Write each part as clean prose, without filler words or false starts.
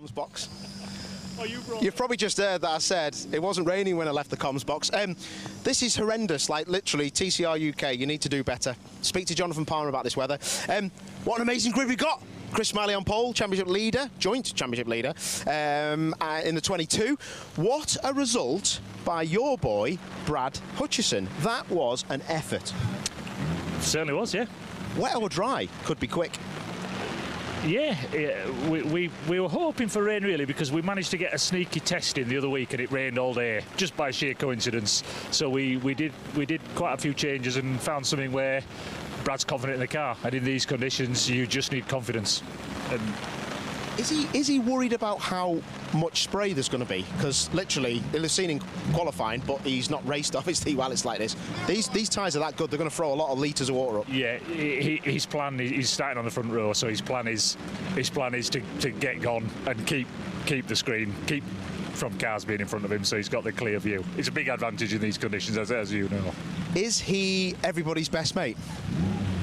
comms box. Oh, You've probably just heard that I said it wasn't raining when I left the comms box. This is horrendous, like literally TCR UK, you need to do better. Speak to Jonathan Palmer about this weather. What an amazing grid we got. Chris Smiley on pole, championship leader, joint championship leader in the 22. What a result by your boy, Brad Hutchison. That was an effort. Certainly was, yeah. Wet or dry, could be quick. Yeah, we were hoping for rain really, because we managed to get a sneaky test in the other week and it rained all day, just by sheer coincidence. So we did quite a few changes and found something where Brad's confident in the car, and in these conditions you just need confidence. And is he worried about how much spray there's going to be? Because literally he'll have seen in qualifying, but he's not raced obviously while it's like this. These tyres are that good, they're going to throw a lot of litres of water up. Yeah, his plan, he's starting on the front row, so his plan is to get gone and keep the screen, keep from cars being in front of him, so he's got the clear view. It's a big advantage in these conditions, as you know. Is he everybody's best mate?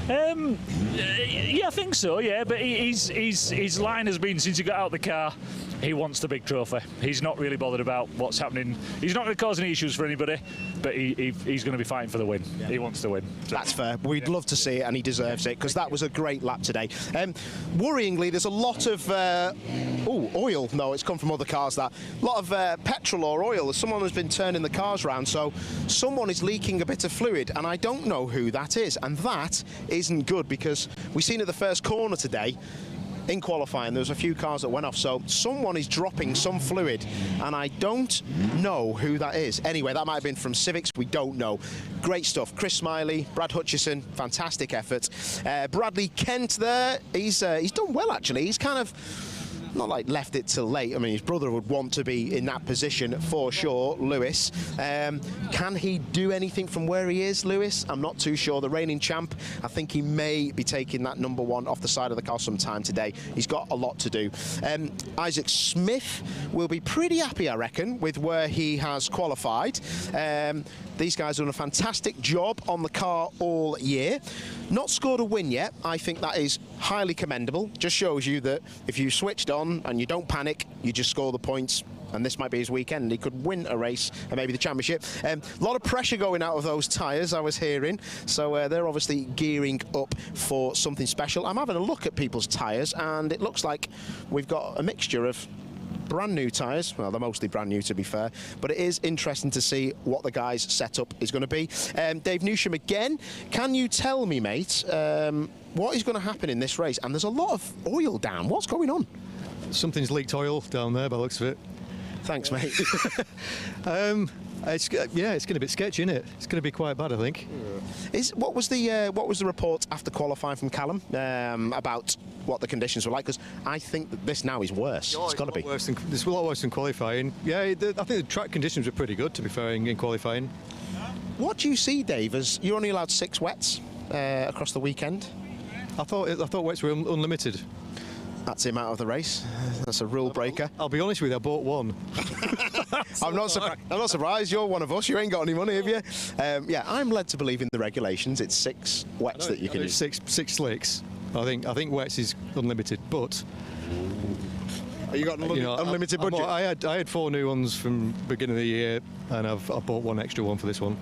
Yeah, I think so, yeah, but his line has been, since he got out of the car, he wants the big trophy. He's not really bothered about what's happening. He's not going to cause any issues for anybody, but he's going to be fighting for the win. Yeah. He wants to win. So. That's fair. We'd love to see it, and he deserves it, because that was a great lap today. Worryingly, there's a lot of oil. No, it's come from other cars. That a lot of petrol or oil. Someone has been turning the cars around, so someone is leaking a bit of fluid, and I don't know who that is, and that isn't good, because we seen at the first corner today in qualifying there was a few cars that went off, so someone is dropping some fluid and I don't know who that is. Anyway, that might have been from Civics, we don't know. Great stuff. Chris Smiley, Brad Hutchison, fantastic effort. Bradley Kent there, he's done well actually. He's kind of not like left it till late. I mean, his brother would want to be in that position for sure, Lewis. Can he do anything from where he is, Lewis? I'm not too sure. The reigning champ, I think he may be taking that number one off the side of the car sometime today. He's got a lot to do. Isaac Smith will be pretty happy, I reckon, with where he has qualified. These guys have done a fantastic job on the car all year. Not scored a win yet. I think that is highly commendable. Just shows you that if you switched on and you don't panic, you just score the points. And this might be his weekend. He could win a race and maybe the championship. A lot of pressure going out of those tyres, I was hearing. So they're obviously gearing up for something special. I'm having a look at people's tyres, and it looks like we've got a mixture of brand new tyres. Well, they're mostly brand new, to be fair, but it is interesting to see what the guys' setup is going to be. Dave Newsham again. Can you tell me, mate, what is going to happen in this race? And there's a lot of oil down. What's going on? Something's leaked oil down there by the looks of it. Thanks, mate. It's going to be sketchy, isn't it? It's going to be quite bad, I think. What was the report after qualifying from Callum about what the conditions were like? Because I think that this now is worse. It's got to be. It's a lot worse than qualifying. Yeah, I think the track conditions were pretty good, to be fair, in qualifying. What do you see, Dave, as you're only allowed 6 wets across the weekend? I thought wets were unlimited. That's him out of the race. That's a rule breaker. I'll be honest with you, I bought one. I'm not surprised. You're one of us. You ain't got any money, have you? Yeah, I'm led to believe in the regulations. It's 6 wets that you can use. Six slicks. I think wets is unlimited, but you got an unlimited budget. I had 4 new ones from beginning of the year, and I bought 1 extra one for this one.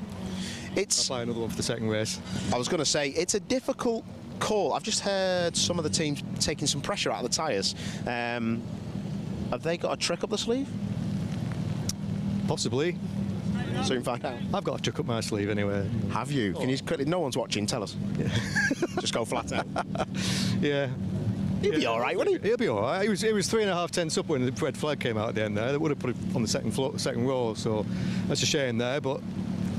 I'll buy another one for the second race. I was going to say it's a difficult call. I've just heard some of the teams taking some pressure out of the tyres. Have they got a trick up the sleeve? Possibly. Soon find out. I've got a trick up my sleeve anyway. Have you? Can you quickly? No one's watching. Tell us. Yeah. Just go flat out. Yeah. He'll be all right, won't he? He'll be all right. It was 3.5 tenths up when the red flag came out at the end there. They would have put it on the second row, so that's a shame there. But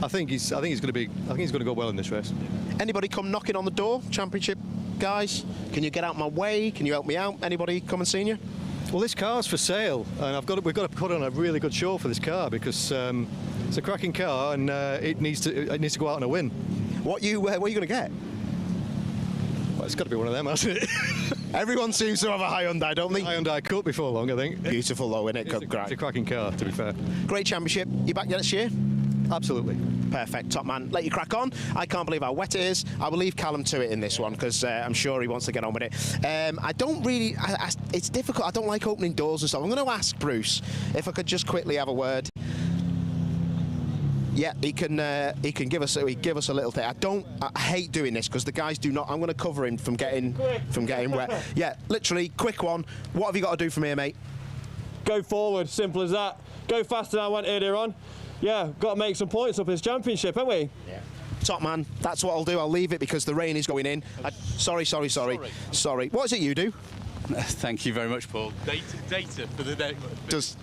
I think he's going to go well in this race. Anybody come knocking on the door? Championship guys, can you get out my way? Can you help me out? Anybody come and see you? Well, this car's for sale, and we've got to put on a really good show for this car, because it's a cracking car, and it needs to go out on a win. What are you going to get? Well, it's got to be one of them, hasn't it? Everyone seems to have a Hyundai, don't they? Hyundai Cup before long, I think. Beautiful though, isn't it? It's a cracking car, to be fair. Great championship. You back next year? Absolutely. Perfect, top man. Let you crack on. I can't believe how wet it is. I will leave Callum to it in this one because I'm sure he wants to get on with it. I don't really. It's difficult. I don't like opening doors and stuff. I'm going to ask Bruce if I could just quickly have a word. Yeah, he can give us a little thing. I hate doing this because the guys do not. I'm going to cover him from getting wet. Yeah, literally, quick one. What have you got to do from here, mate? Go forward, simple as that. Go faster than I went earlier on. Yeah, got to make some points up in this championship, haven't we? Yeah. Top man, that's what I'll do. I'll leave it because the rain is going in. Sorry. What is it you do? Thank you very much, Paul. Data for the day. Does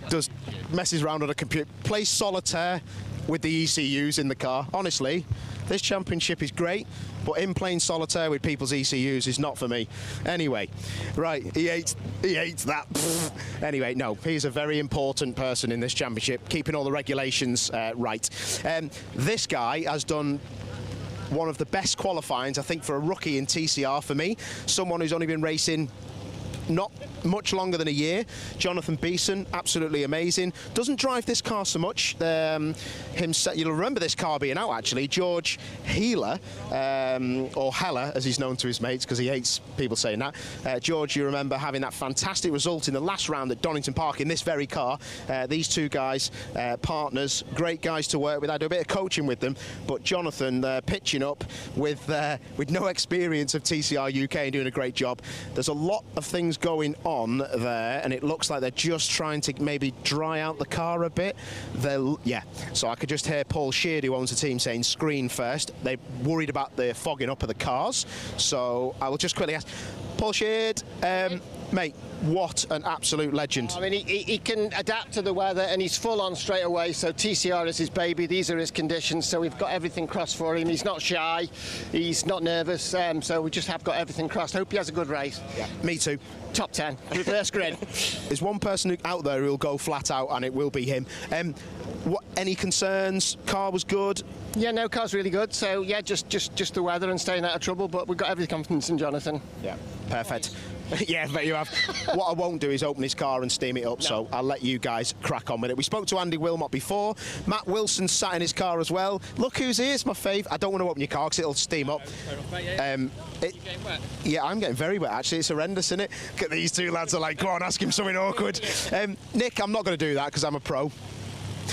messes around on a computer. Plays solitaire with the ECUs in the car. Honestly, this championship is great, but in playing solitaire with people's ECUs is not for me. Anyway, right, he hates that. Anyway, no, he's a very important person in this championship, keeping all the regulations right. This guy has done one of the best qualifyings, I think, for a rookie in TCR for me. Someone who's only been racing not much longer than a year. Jonathan Beeson, absolutely amazing. Doesn't drive this car so much. You'll remember this car being out, actually. George Healer, or Heller, as he's known to his mates, because he hates people saying that. George, you remember having that fantastic result in the last round at Donington Park in this very car. These two guys, partners, great guys to work with. I do a bit of coaching with them, but Jonathan pitching up with no experience of TCR UK and doing a great job. There's a lot of things going on there, and it looks like they're just trying to maybe dry out the car a bit. So I could just hear Paul Sheard, who owns the team, saying screen first. They're worried about the fogging up of the cars, so I will just quickly ask Paul Sheard, mate, what an absolute legend. I mean, he can adapt to the weather, and he's full on straight away. So TCR is his baby. These are his conditions. So we've got everything crossed for him. He's not shy. He's not nervous. So we just have got everything crossed. Hope he has a good race. Yeah, me too. Top 10. Reverse grid. There's one person out there who'll go flat out, and it will be him. Any concerns? Car was good. Yeah, no, car's really good. So yeah, just the weather and staying out of trouble. But we've got every confidence in Jonathan. Yeah, perfect. Yeah, I bet you have. What I won't do is open his car and steam it up, so I'll let you guys crack on with it. We spoke to Andy Wilmot before. Matt Wilson sat in his car as well. Look who's here, it's my fave. I don't want to open your car because it'll steam up. Yeah, I'm getting very wet, actually. It's horrendous, isn't it? Look at these two lads are like, go on, ask him something awkward. Nick, I'm not going to do that because I'm a pro.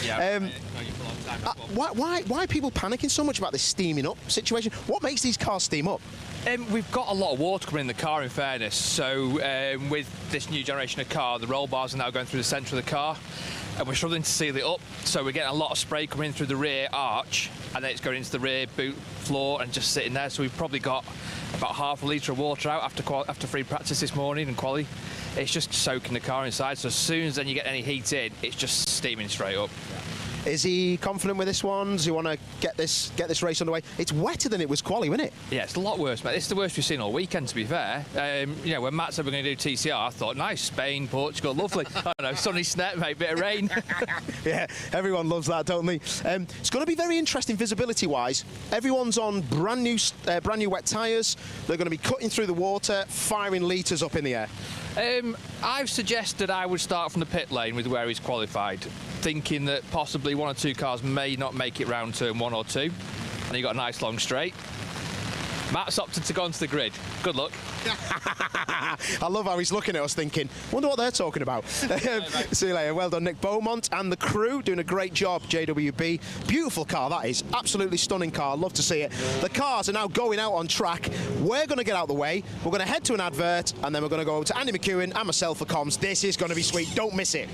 Yeah, why are people panicking so much about this steaming up situation? What makes these cars steam up? We've got a lot of water coming in the car, in fairness. So with this new generation of car, the roll bars are now going through the centre of the car, and we're struggling to seal it up. So we're getting a lot of spray coming in through the rear arch, and then it's going into the rear boot floor and just sitting there. So we've probably got about half a litre of water out after free practice this morning and quali. It's just soaking the car inside. So as soon as then you get any heat in, it's just steaming straight up. Is he confident with this one? Does he want to get this race underway? It's wetter than it was quali, isn't it? Yeah, it's a lot worse, mate. It's the worst we've seen all weekend, to be fair. When Matt said we're going to do TCR, I thought, nice, Spain, Portugal, lovely. I don't know, sunny Snet, mate, bit of rain. Yeah, everyone loves that, don't they? It's going to be very interesting visibility-wise. Everyone's on brand new wet tyres. They're going to be cutting through the water, firing litres up in the air. I've suggested I would start from the pit lane with where he's qualified, thinking that possibly one or two cars may not make it round turn 1 or 2, and you got a nice long straight. Matt's opted to go onto the grid. Good luck. I love how he's looking at us thinking, wonder what they're talking about. See you later. Well done, Nick Beaumont and the crew, doing a great job, JWB. Beautiful car, that is. Absolutely stunning car. Love to see it. The cars are now going out on track. We're going to get out of the way. We're going to head to an advert, and then we're going to go over to Andy McEwen and myself for comms. This is going to be sweet. Don't miss it.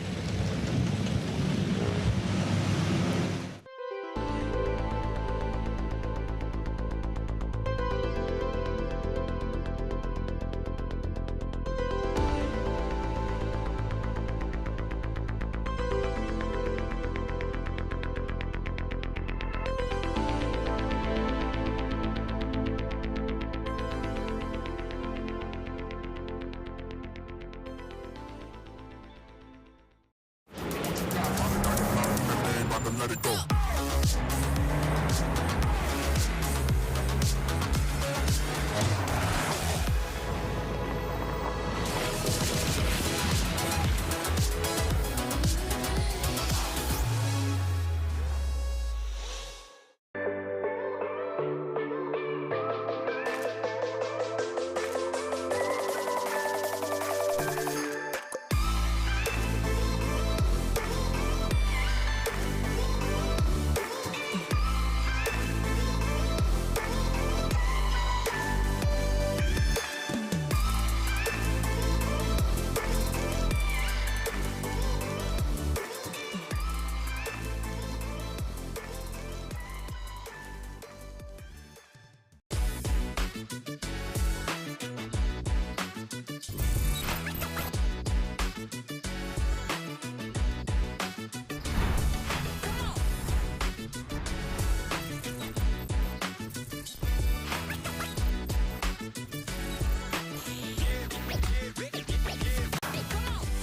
Let it go.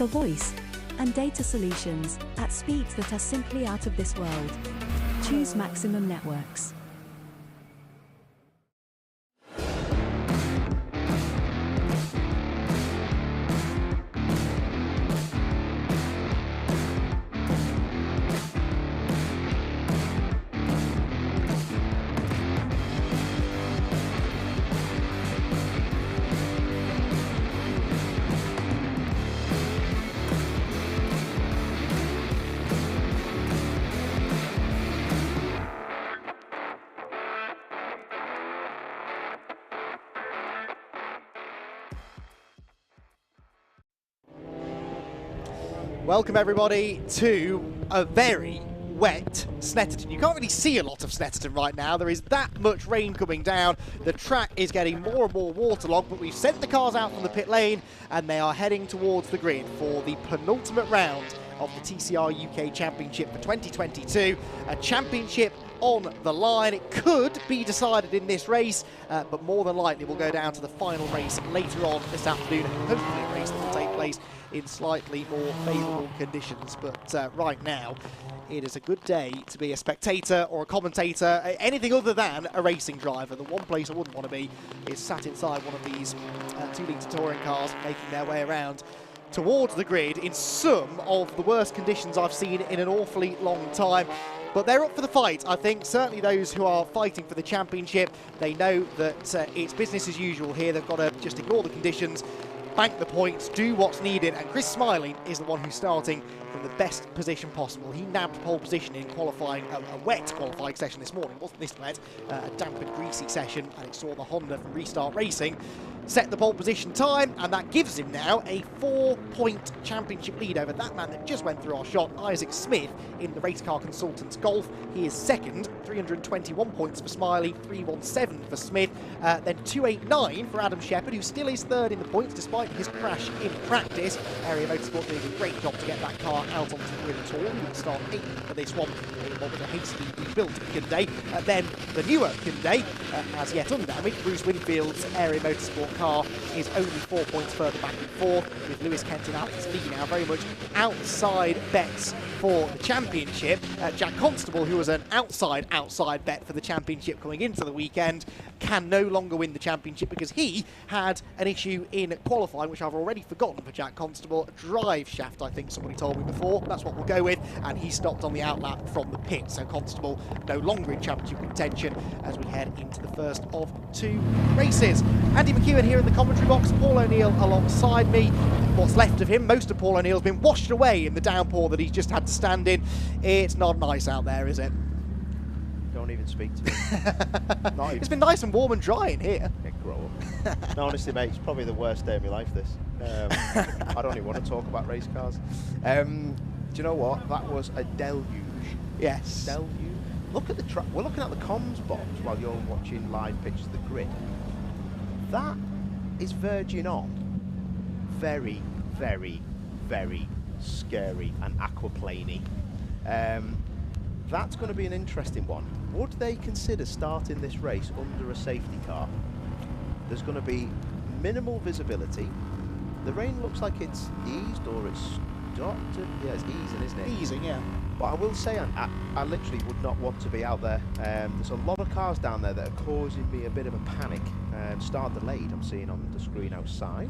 for voice and data solutions at speeds that are simply out of this world. Choose Maximum Networks. Welcome everybody to a very wet Snetterton. You can't really see a lot of Snetterton right now. There is that much rain coming down. The track is getting more and more waterlogged, but we've sent the cars out from the pit lane and they are heading towards the grid for the penultimate round of the TCR UK Championship for 2022. A championship on the line. It could be decided in this race, but more than likely we'll go down to the final race later on this afternoon. Hopefully a race that will take place in slightly more favourable conditions. But right now, it is a good day to be a spectator or a commentator, anything other than a racing driver. The one place I wouldn't want to be is sat inside one of these 2-litre touring cars making their way around towards the grid in some of the worst conditions I've seen in an awfully long time. But they're up for the fight, I think. Certainly those who are fighting for the championship, they know that it's business as usual here. They've got to just ignore the conditions, bank the points, do what's needed. And Chris Smiling is the one who's starting from the best position possible. He nabbed pole position in qualifying, a wet qualifying session this morning. It wasn't this wet, a damp and greasy session, and it saw the Honda from Restart Racing set the pole position time, and that gives him now a 4-point championship lead over that man that just went through our shot, Isaac Smith, in the Race Car Consultants Golf. He is second, 321 points for Smiley, 317 for Smith, then 289 for Adam Shepherd, who still is third in the points despite his crash in practice. Area Motorsport doing a great job to get that car out onto the grid at all. He will start 8th for this one, what was a hastily rebuilt Hyundai. Then the newer Hyundai, as yet undamaged, Bruce Winfield's Area Motorsport car is only 4 points further back and forth, with Lewis Kent in Alex Lee now very much outside bets for the championship. Jack Constable, who was an outside bet for the championship coming into the weekend, can no longer win the championship because he had an issue in qualifying, which I've already forgotten for Jack Constable. A drive shaft, I think somebody told me before. That's what we'll go with. And he stopped on the outlap from the pit. So Constable no longer in championship contention as we head into the first of 2 races. Andy McEwen here in the commentary box. Paul O'Neill alongside me. What's left of him, most of Paul O'Neill's been washed away in the downpour that he's just had to stand in. It's not nice out there, is it? Don't even speak to me. It's been nice and warm and dry in here. Yeah, grow up. No, honestly, mate, it's probably the worst day of my life, this. I don't even want to talk about race cars. Do you know what? That was a deluge. Yes. Deluge. Look at the track. We're looking at the comms box while you're watching live pictures of the grid. That is verging on very, very, very scary and aquaplaney. That's going to be an interesting one. Would they consider starting this race under a safety car? There's going to be minimal visibility. The rain looks like it's eased or it's stopped. Yeah, it's easing, isn't it? Easing, yeah. But I will say, I literally would not want to be out there. There's a lot of cars down there that are causing me a bit of a panic. Start delayed, I'm seeing on the screen outside.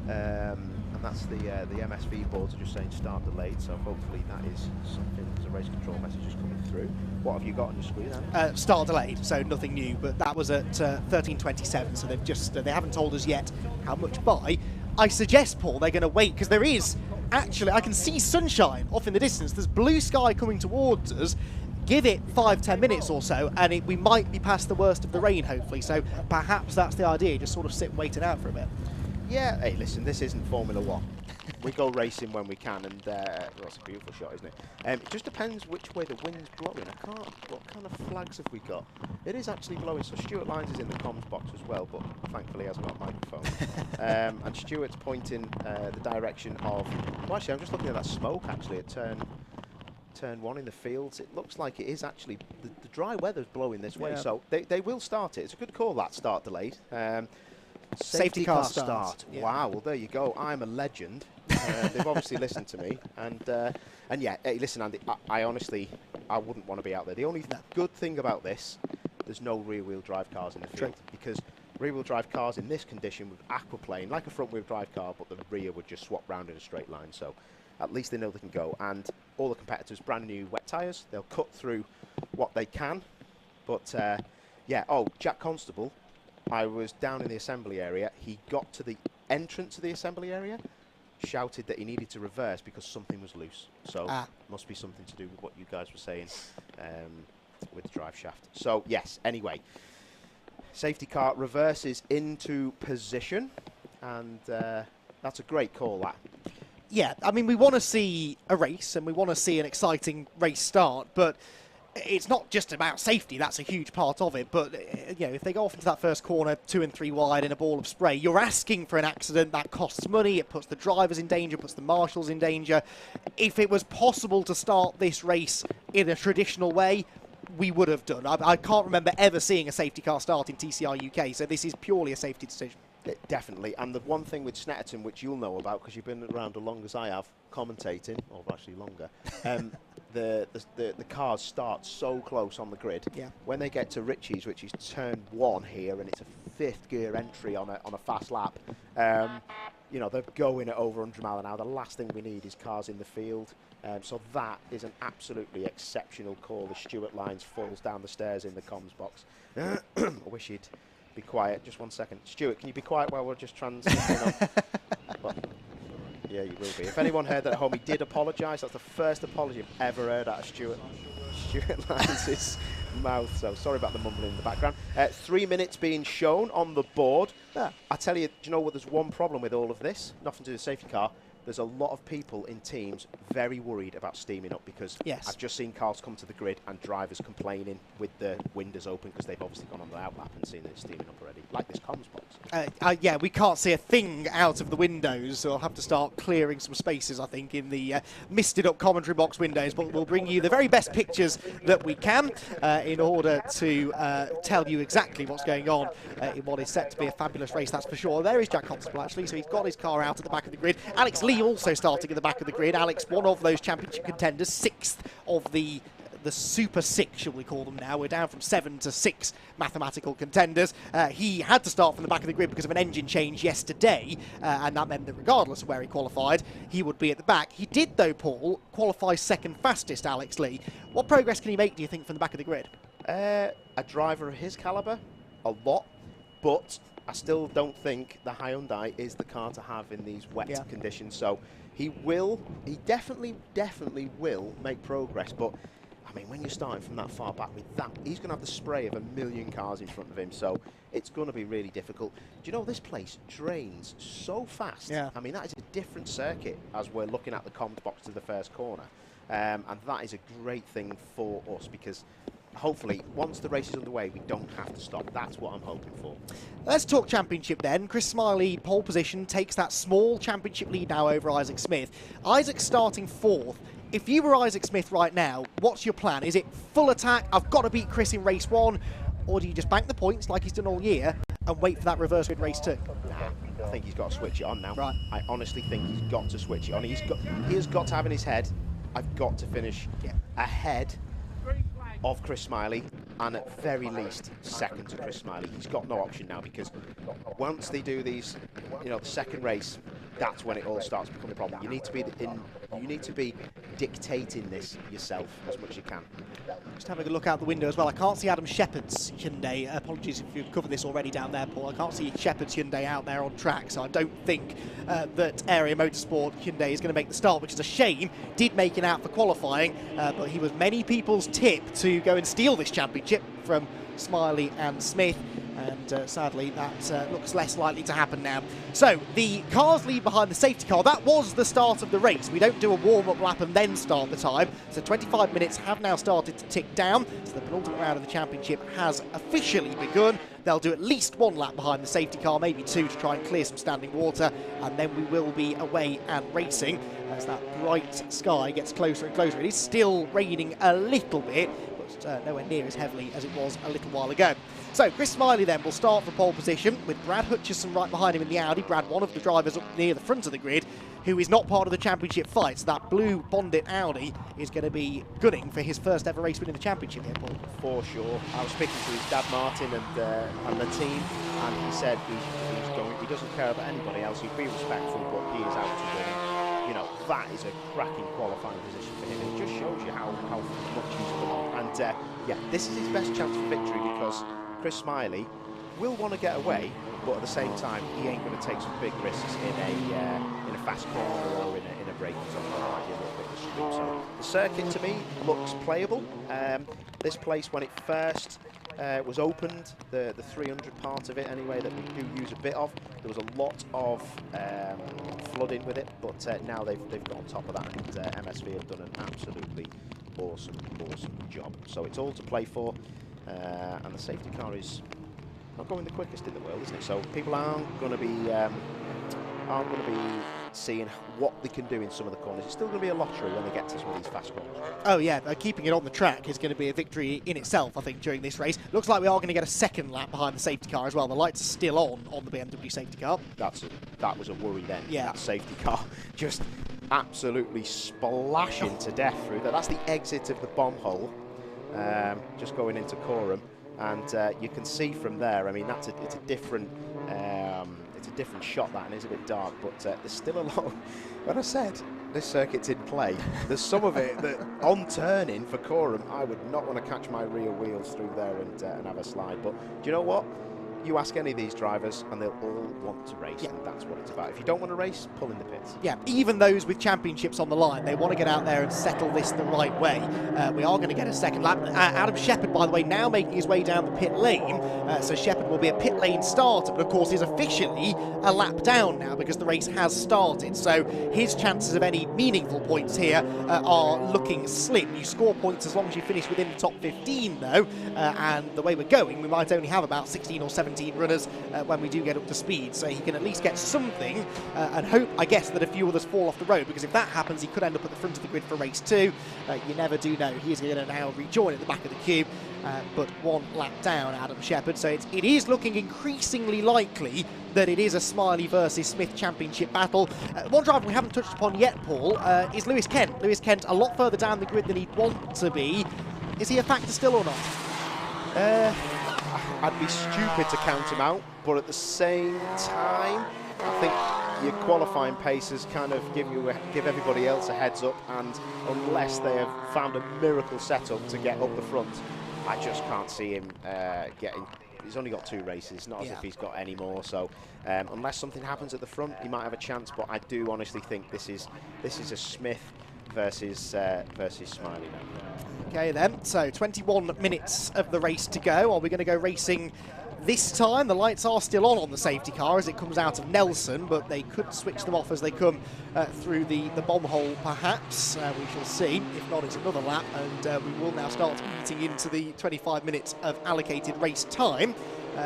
And that's the MSV boards are just saying start delayed, so hopefully that is something. There's a race control message just coming through. What have you got on your screen, Andy? Start delayed, so nothing new, but that was at 13:27, so they've just they haven't told us yet how much by. I suggest, Paul, they're going to wait, because there is actually, I can see sunshine off in the distance. There's blue sky coming towards us. Give it 5-10 minutes or so, and we might be past the worst of the rain, hopefully. So perhaps that's the idea, just sort of sit and wait it out for a bit. Yeah, hey, listen, this isn't Formula 1. We go racing when we can, and well, it's a beautiful shot, isn't it? It just depends which way the wind's blowing. What kind of flags have we got? It is actually blowing, so Stuart Lyons is in the comms box as well, but thankfully he hasn't got a microphone. And Stuart's pointing the direction of... Well, actually, I'm just looking at that smoke, actually, at turn 1 in the fields. It looks like it is actually... The dry weather's blowing this way, so they will start it. It's a good call, that start delayed. Safety car start. Yeah. Wow, well, there you go. I'm a legend. They've obviously listened to me, and yeah, hey, listen, Andy, I honestly, I wouldn't want to be out there. The only good thing about this, there's no rear-wheel drive cars in the field, because rear-wheel drive cars in this condition would aquaplane like a front-wheel drive car, but the rear would just swap round in a straight line. So at least they know they can go. And all the competitors, brand new wet tyres. They'll cut through what they can. But yeah, Jack Constable, I was down in the assembly area. He got to the entrance of the assembly area, shouted that he needed to reverse because something was loose. So must be something to do with what you guys were saying with the drive shaft. So yes, anyway, safety car reverses into position, and that's a great call, that. Yeah, I mean, we want to see a race and we want to see an exciting race start, but it's not just about safety. That's a huge part of it. But, you know, if they go off into that first corner 2 and 3 wide in a ball of spray, you're asking for an accident. That costs money. It puts the drivers in danger, puts the marshals in danger. If it was possible to start this race in a traditional way, we would have done. I can't remember ever seeing a safety car start in TCR UK, so this is purely a safety decision. Definitely. And the one thing with Snetterton, which you'll know about because you've been around as long as I have commentating, or actually longer, the cars start so close on the grid. Yeah. When they get to Ritchie's, which is turn 1 here, and it's a 5th gear entry on a fast lap, you know, they're going at over 100 mile an hour. The last thing we need is cars in the field. So that is an absolutely exceptional call. The Stuart Lines falls down the stairs in the comms box. I wish he'd be quiet. Just 1 second. Stuart, can you be quiet while we're just transiting on? Well, yeah, you will be. If anyone heard that at home, he did apologise. That's the first apology I've ever heard out of Stuart Lines' mouth. So sorry about the mumbling in the background. 3 minutes being shown on the board. I tell you, do you know what? There's one problem with all of this. Nothing to do with the safety car. There's a lot of people in teams very worried about steaming up because I've just seen cars come to the grid and drivers complaining with the windows open because they've obviously gone on the outlap and seen it steaming up already, like this comms box. Yeah, we can't see a thing out of the windows, so I'll have to start clearing some spaces, I think, in the misted up commentary box windows, but we'll bring you the very best pictures that we can in order to tell you exactly what's going on in what is set to be a fabulous race, that's for sure. There is Jack Constable, actually, so he's got his car out at the back of the grid. Alex Lee also starting at the back of the grid. Alex, one of those championship contenders, 6th of the Super 6, shall we call them now. We're down from 7 to 6 mathematical contenders. He had to start from the back of the grid because of an engine change yesterday, and that meant that regardless of where he qualified, he would be at the back. He did, though, Paul, qualify 2nd fastest, Alex Lee. What progress can he make, do you think, from the back of the grid? A driver of his calibre, a lot, but I still don't think the Hyundai is the car to have in these wet conditions. So he definitely will make progress. But I mean, when you're starting from that far back with that, he's going to have the spray of 1 million cars in front of him. So it's going to be really difficult. Do you know this place drains so fast? Yeah. I mean, that is a different circuit as we're looking at the comms box to the first corner. And that is a great thing for us because hopefully, once the race is underway, we don't have to stop. That's what I'm hoping for. Let's talk championship then. Chris Smiley, pole position, takes that small championship lead now over Isaac Smith. Isaac's starting 4th. If you were Isaac Smith right now, what's your plan? Is it full attack, I've got to beat Chris in race 1, or do you just bank the points like he's done all year and wait for that reverse grid race 2? Nah, I think he's got to switch it on now. Right. I honestly think he's got to switch it on. He has got to have in his head, I've got to finish ahead of Chris Smiley, and at very least 2nd to Chris Smiley. He's got no option now because once they do these, you know, the second race, that's when it all starts to become a problem. You need to be dictating this yourself as much as you can. Just having a look out the window as well. I can't see Adam Shepherd's Hyundai. Apologies if you've covered this already down there, Paul. I can't see Shepherd's Hyundai out there on track, so I don't think that Area Motorsport Hyundai is going to make the start, which is a shame. Did make it out for qualifying, but he was many people's tip to go and steal this championship from Smiley and Smith. And sadly, that looks less likely to happen now. So, the cars lead behind the safety car. That was the start of the race. We don't do a warm-up lap and then start the time. So 25 minutes have now started to tick down. So the penultimate round of the championship has officially begun. They'll do at least 1 lap behind the safety car, maybe 2 to try and clear some standing water. And then we will be away and racing as that bright sky gets closer and closer. It is still raining a little bit, but nowhere near as heavily as it was a little while ago. So Chris Smiley then will start for pole position with Brad Hutchison right behind him in the Audi. Brad, one of the drivers up near the front of the grid, who is not part of the championship fight. So that blue Bondit Audi is going to be gunning for his first ever race win in the championship here, Paul. For sure. I was speaking to his dad Martin and the team, and he said he doesn't care about anybody else. He'd be respectful, but he is out to win. You know, that is a cracking qualifying position for him. It just shows you how much he's come on. And yeah, this is his best chance for victory, because Chris Smiley will want to get away, but at the same time, he ain't going to take some big risks in a fast corner or in a braking zone. That might be a little bit extreme. So the circuit to me looks playable. This place, when it first was opened, the 300 part of it anyway, that we do use a bit of, there was a lot of flooding with it, but now they've got on top of that, and MSV have done an absolutely awesome job. So it's all to play for, and the safety car is not going the quickest in the world, isn't it? So people aren't going to be seeing what they can do in some of the corners. It's still going to be a lottery when they get to some of these fast corners. Oh yeah, keeping it on the track is going to be a victory in itself, I think, during this race. Looks like we are going to get a second lap behind the safety car as well. The lights are still on the BMW safety car. That was a worry then. Yeah. That safety car just absolutely splashing to death through there. That's the exit of the bomb hole, just going into Coram, and you can see from there. I mean, it's a different shot, that, and it's a bit dark, but there's still a lot. When I said this circuit's in play, there's some of it that on turning for Coram, I would not want to catch my rear wheels through there and have a slide. But do you know what? You ask any of these drivers and they'll all want to race, and that's what it's about. If you don't want to race, pull in the pits. Yeah, even those with championships on the line, they want to get out there and settle this the right way. We are going to get a second lap. Adam Shepherd, by the way, now making his way down the pit lane. So Shepherd will be a pit lane starter, but of course is officially a lap down now because the race has started. So his chances of any meaningful points here are looking slim. You score points as long as you finish within the top 15, though, and the way we're going, we might only have about 16 or 17 runners when we do get up to speed, so he can at least get something and hope, I guess, that a few others fall off the road, because if that happens he could end up at the front of the grid for race 2. You never do know. He is going to now rejoin at the back of the queue, but one lap down, Adam Shepherd, so it is looking increasingly likely that it is a Smiley versus Smith championship battle. One driver we haven't touched upon yet, Paul, is Lewis Kent. Lewis Kent a lot further down the grid than he'd want to be. Is he a factor still or not? I'd be stupid to count him out, but at the same time, I think your qualifying paces kind of give everybody else a heads up, and unless they have found a miracle setup to get up the front, I just can't see him getting. He's only got 2 races, not as if he's got any more. So unless something happens at the front, he might have a chance. But I do honestly think this is a Smith versus Smiley now. Okay then, so 21 minutes of the race to go. Are we going to go racing this time? The lights are still on the safety car as it comes out of Nelson, but they could switch them off as they come through the bomb hole, perhaps. We shall see. If not, it's another lap, and we will now start eating into the 25 minutes of allocated race time.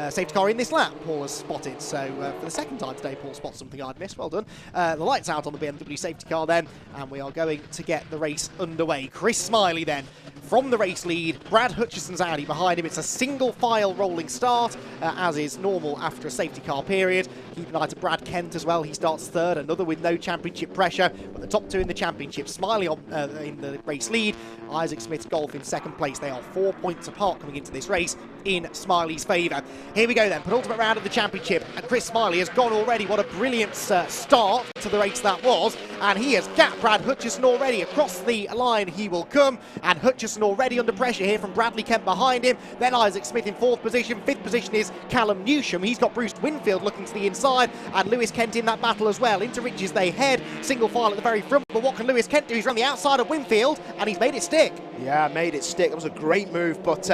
Safety car in this lap, Paul has spotted. So for the second time today, Paul spots something I'd missed. Well done. The lights out on the BMW safety car then, and we are going to get the race underway. Chris Smiley then from the race lead. Brad Hutchison's Audi behind him. It's a single file rolling start, as is normal after a safety car period. Keep an eye to Brad Kent as well. He starts third, another with no championship pressure. But the top 2 in the championship, Smiley in the race lead, Isaac Smith's Golf in second place. They are 4 points apart coming into this race in Smiley's favour. Here we go then, penultimate round of the championship, and Chris Smiley has gone already. What a brilliant start to the race that was, and he has gapped Brad Hutchison already. Across the line he will come, and Hutchison already under pressure here from Bradley Kent behind him. Then Isaac Smith in 4th position. 5th position is Callum Newsham. He's got Bruce Winfield looking to the inside, and Lewis Kent in that battle as well. Into Ridges they head, single file at the very front, but what can Lewis Kent do? He's run the outside of Winfield, and he's made it stick. Yeah, made it stick. That was a great move, but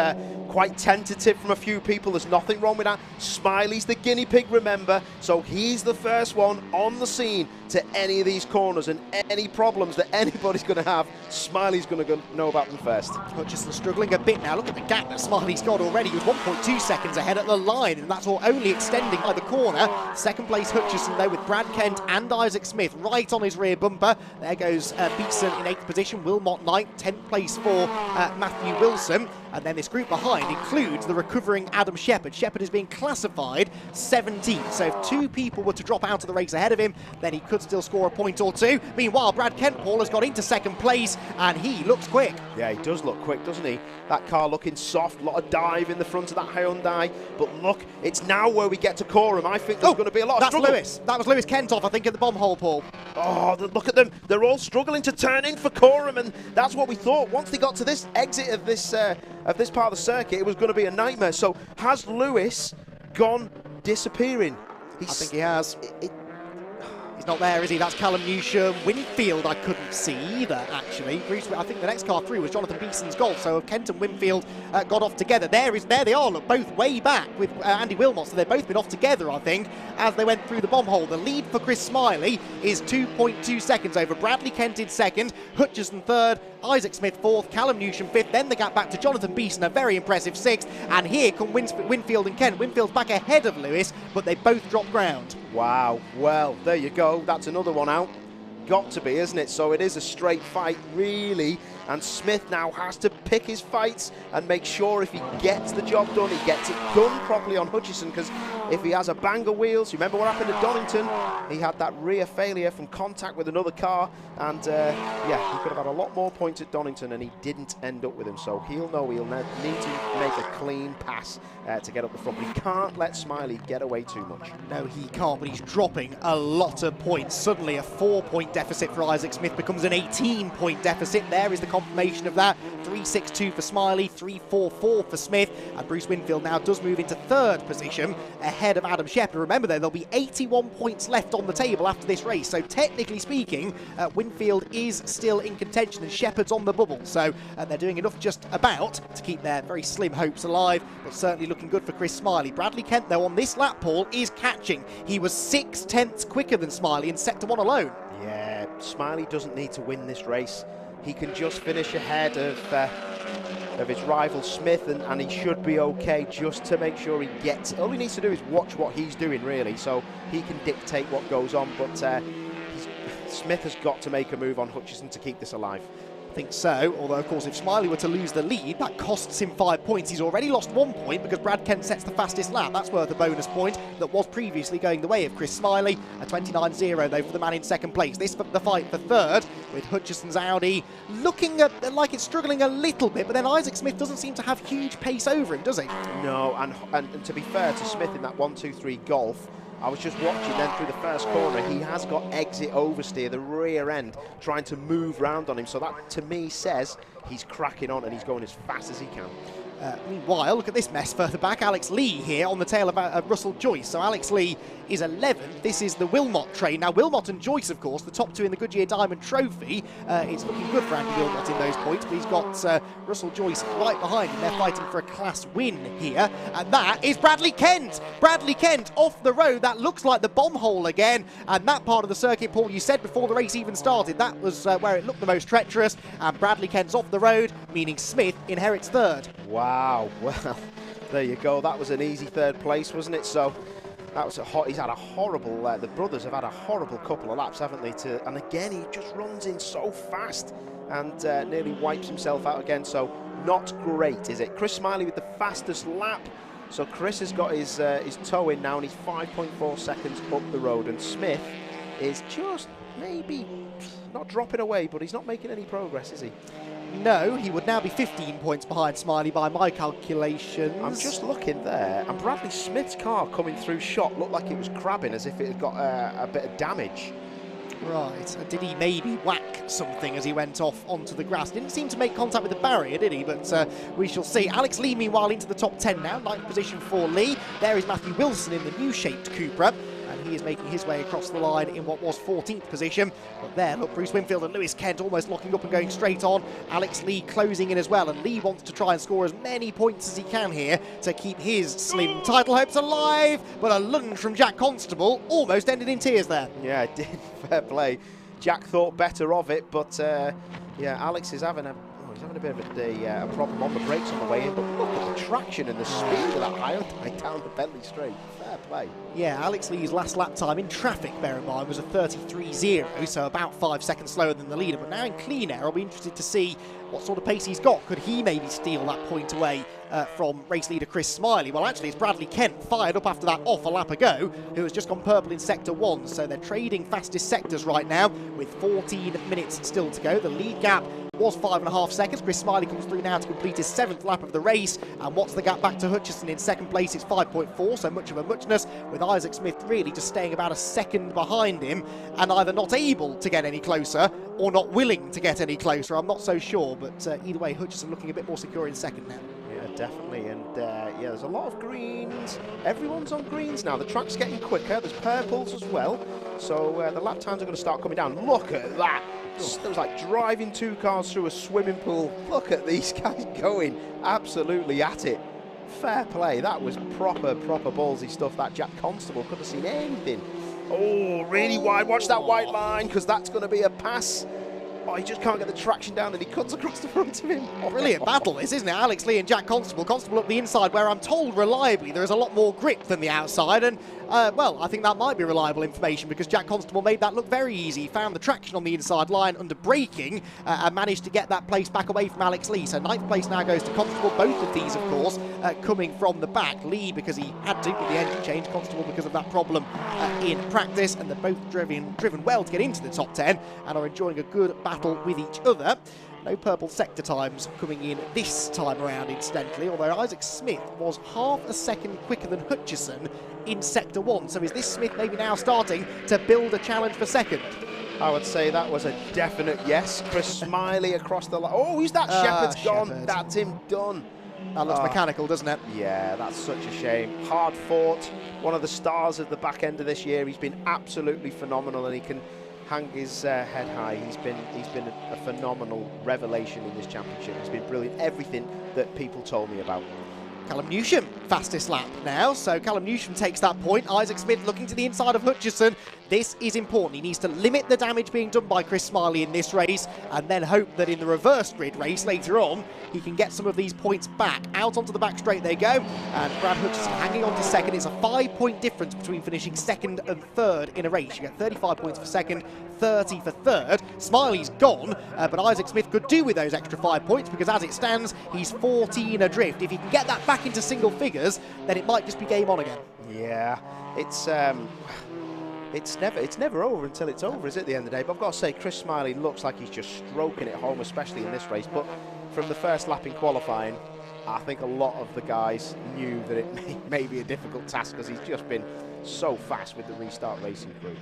quite tentative from a few people. There's nothing wrong with that. Smiley's the guinea pig, remember, so he's the first one on the scene to any of these corners, and any problems that anybody's going to have, Smiley's going to know about them first. Hutchison struggling a bit now. Look at the gap that Smiley's got already. He was 1.2 seconds ahead at the line, and that's all only extending by the corner. Second place Hutchison though, with Brad Kent and Isaac Smith right on his rear bumper. There goes Beeson in 8th position. Wilmot Knight, 10th place for Matthew Wilson. And then this group behind includes the recovering Adam Shepherd. Shepherd is being classified 17th. So if 2 people were to drop out of the race ahead of him, then he could still score a point or 2. Meanwhile, Brad Kent, Paul, has got into 2nd place, and he looks quick. Yeah, he does look quick, doesn't he? That car looking soft, a lot of dive in the front of that Hyundai. But look, it's now where we get to Coram. I think there's going to be a lot of struggle. Lewis. That was Lewis Kentoff, I think, at the bomb hole, Paul. Oh, look at them. They're all struggling to turn in for Coram, and that's what we thought. Once they got to this exit of this part of the circuit, it was going to be a nightmare. So has Lewis gone disappearing? I think he has. He's not there, is he? That's Callum Newsham. Winfield I couldn't see either, actually. I think the next car through was Jonathan Beeson's Golf, so Kent and Winfield got off together. There they are, look, both way back with Andy Wilmot, so they've both been off together, I think, as they went through the bomb hole. The lead for Chris Smiley is 2.2 seconds over Bradley Kent in 2nd, Hutchison 3rd, Isaac Smith 4th, Callum Newsham 5th, then the gap back to Jonathan Beeson, a very impressive 6th, and here come Winfield and Kent. Winfield's back ahead of Lewis, but they both dropped ground. Wow, well, there you go. That's another one out. Got to be, isn't it? So it is a straight fight, really. And Smith now has to pick his fights and make sure if he gets the job done, he gets it done properly on Hutchison, because if he has a bang of wheels, you remember what happened at Donington? He had that rear failure from contact with another car, and yeah, he could have had a lot more points at Donington, and he didn't end up with him. So he'll know he'll need to make a clean pass to get up the front. But he can't let Smiley get away too much. No, he can't, but he's dropping a lot of points. Suddenly a 4-point deficit for Isaac Smith becomes an 18-point deficit. There is the confirmation of that. 3.62 for Smiley, 3.44 for Smith, and Bruce Winfield now does move into 3rd position ahead of Adam Shepherd. Remember though, there'll be 81 points left on the table after this race, so technically speaking, Winfield is still in contention and Shepherd's on the bubble, so they're doing enough just about to keep their very slim hopes alive, but certainly looking good for Chris Smiley. Bradley Kent though on this lap, Paul, is catching. He was 6/10 quicker than Smiley in Sector 1 alone. Yeah, Smiley doesn't need to win this race. He can just finish ahead of his rival Smith, and he should be okay just to make sure he gets. All he needs to do is watch what he's doing, really, so he can dictate what goes on. But Smith has got to make a move on Hutchison to keep this alive. I think so, although of course if Smiley were to lose the lead, that costs him 5 points. He's already lost 1 point because Brad Kent sets the fastest lap. That's worth a bonus point that was previously going the way of Chris Smiley. A 29.0 though for the man in 2nd place. This for the fight for 3rd with Hutchison's Audi looking like it's struggling a little bit, but then Isaac Smith doesn't seem to have huge pace over him, does he? No, and to be fair to Smith in that 1-2-3 Golf, I was just watching then through the first corner, he has got exit oversteer, the rear end, trying to move round on him. So that, to me, says he's cracking on and he's going as fast as he can. Meanwhile, look at this mess further back. Alex Lee here on the tail of Russell Joyce. So Alex Lee is 11th. This is the Wilmot train. Now, Wilmot and Joyce, of course, the top 2 in the Goodyear Diamond Trophy. It's looking good for Andy Wilmot in those points, but he's got Russell Joyce right behind him. They're fighting for a class win here. And that is Bradley Kent. Bradley Kent off the road. That looks like the bomb hole again. And that part of the circuit, Paul, you said before the race even started, that was where it looked the most treacherous. And Bradley Kent's off the road, meaning Smith inherits 3rd. Wow, well, there you go. That was an easy 3rd place, wasn't it? So that was he's had a horrible, the brothers have had a horrible couple of laps, haven't they? And again, he just runs in so fast and nearly wipes himself out again. So not great, is it? Chris Smiley with the fastest lap. So Chris has got his toe in now, and he's 5.4 seconds up the road. And Smith is just maybe not dropping away, but he's not making any progress, is he? No, he would now be 15 points behind Smiley by my calculations. I'm just looking there, and Bradley Smith's car coming through shot looked like it was crabbing, as if it had got a bit of damage. Right, did he maybe whack something as he went off onto the grass? Didn't seem to make contact with the barrier, did he? But we shall see. Alex Lee, meanwhile, into the top 10 now. 9th position for Lee. There is Matthew Wilson in the new-shaped Cupra. And he is making his way across the line in what was 14th position. But there, look, Bruce Winfield and Lewis Kent almost locking up and going straight on. Alex Lee closing in as well. And Lee wants to try and score as many points as he can here to keep his slim title hopes alive. But a lunge from Jack Constable almost ended in tears there. Yeah, it did. Fair play. Jack thought better of it, but yeah, Alex is having a... Oh, He's having a bit of a problem on the brakes on the way in, but look at the traction and the speed of that Hyundai down the Bentley straight. Fair play. Yeah, Alex Lee's last lap time in traffic, bear in mind, was a 33.0, so about 5 seconds slower than the leader. But now in clean air, I'll be interested to see what sort of pace he's got. Could he maybe steal that point away from race leader Chris Smiley? Well, actually, it's Bradley Kent fired up after that off a lap ago, who has just gone purple in Sector 1. So they're trading fastest sectors right now with 14 minutes still to go. The lead gap was 5.5 seconds. Chris Smiley comes through now to complete his 7th lap of the race. And what's the gap back to Hutchison in second place? It's 5.4, so much of a muchness, with Isaac Smith really just staying about a second behind him and either not able to get any closer or not willing to get any closer. I'm not so sure, but either way, Hutchison looking a bit more secure in second now. Yeah, definitely. And yeah, there's a lot of greens. Everyone's on greens now. The track's getting quicker. There's purples as well. So the lap times are going to start coming down. Look at that. It was like driving 2 cars through a swimming pool. Look at these guys going absolutely at it. Fair play. That was proper ballsy stuff. That Jack Constable couldn't have seen anything. Oh, really wide. Watch that white line, because that's going to be a pass. Oh, he just can't get the traction down, and he cuts across the front of him. Oh, brilliant battle this, isn't it? Alex Lee and Jack Constable. Constable up the inside, where I'm told reliably there is a lot more grip than the outside. And, well, I think that might be reliable information, because Jack Constable made that look very easy. He found the traction on the inside line under braking and managed to get that place back away from Alex Lee. So 9th place now goes to Constable. Both of these, of course, coming from the back. Lee because he had to with the engine change. Constable because of that problem in practice. And they're both driven well to get into the top 10 and are enjoying a good battle with each other. No purple sector times coming in this time around, incidentally, although Isaac Smith was half a second quicker than Hutchison in Sector 1. So is this Smith maybe now starting to build a challenge for second? I would say that was a definite yes. Chris Smiley across the line. Oh, who's that? Shepherd's gone. Shepherd. That's him done. That looks mechanical, doesn't it? Yeah, that's such a shame. Hard fought. One of the stars of the back end of this year. He's been absolutely phenomenal, and he can hang his head high. He's been a phenomenal revelation in this championship. He's been brilliant. Everything that people told me about. Callum Newsham, fastest lap now, so Callum Newsham takes that point. Isaac Smith looking to the inside of Hutchison. This is important. He needs to limit the damage being done by Chris Smiley in this race, and then hope that in the reverse grid race later on, he can get some of these points back. Out onto the back straight they go, and Brad Hutchison hanging on to second. It's a 5-point difference between finishing second and third in a race. You get 35 points for second, 30 for third. Smiley's gone, but Isaac Smith could do with those extra 5 points, because as it stands, he's 14 adrift. If he can get that back into single figures, then it might just be game on again. Yeah, it's never over until it's over, is it, at the end of the day? But I've got to say, Chris Smiley looks like he's just stroking it home, especially in this race. But from the first lap in qualifying, I think a lot of the guys knew that it may be a difficult task, because he's just been so fast with the restart racing crew.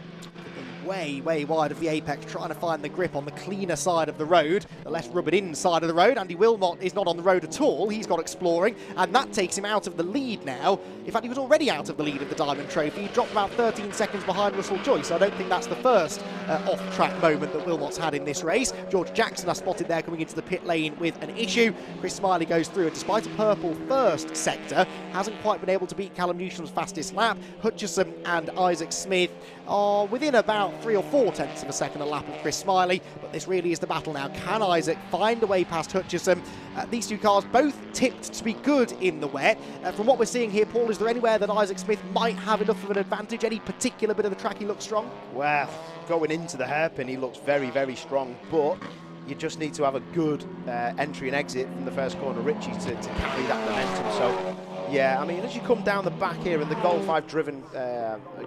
Way wide of the apex, trying to find the grip on the cleaner side of the road, the less rubbered in side of the road. Andy Wilmot is not on the road at all. He's got exploring, and that takes him out of the lead now. In fact, he was already out of the lead of the Diamond Trophy. He dropped about 13 seconds behind Russell Joyce. I don't think that's the first off-track moment that Wilmot's had in this race. George Jackson, I spotted there coming into the pit lane with an issue. Chris Smiley goes through, and despite a purple first sector, hasn't quite been able to beat Callum Newsham's fastest lap. Hutchison and Isaac Smith are within about 3 or 4 tenths of a second a lap of Chris Smiley, but this really is the battle now. Can Isaac find a way past Hutchison? These two cars both tipped to be good in the wet. From what we're seeing here, Paul, is there anywhere that Isaac Smith might have enough of an advantage? Any particular bit of the track he looks strong? Well, Going into the hairpin, he looks very strong, but you just need to have a good entry and exit from the first corner, Richie, to carry that momentum. So, yeah, I mean, as you come down the back here, and the Golf, I've driven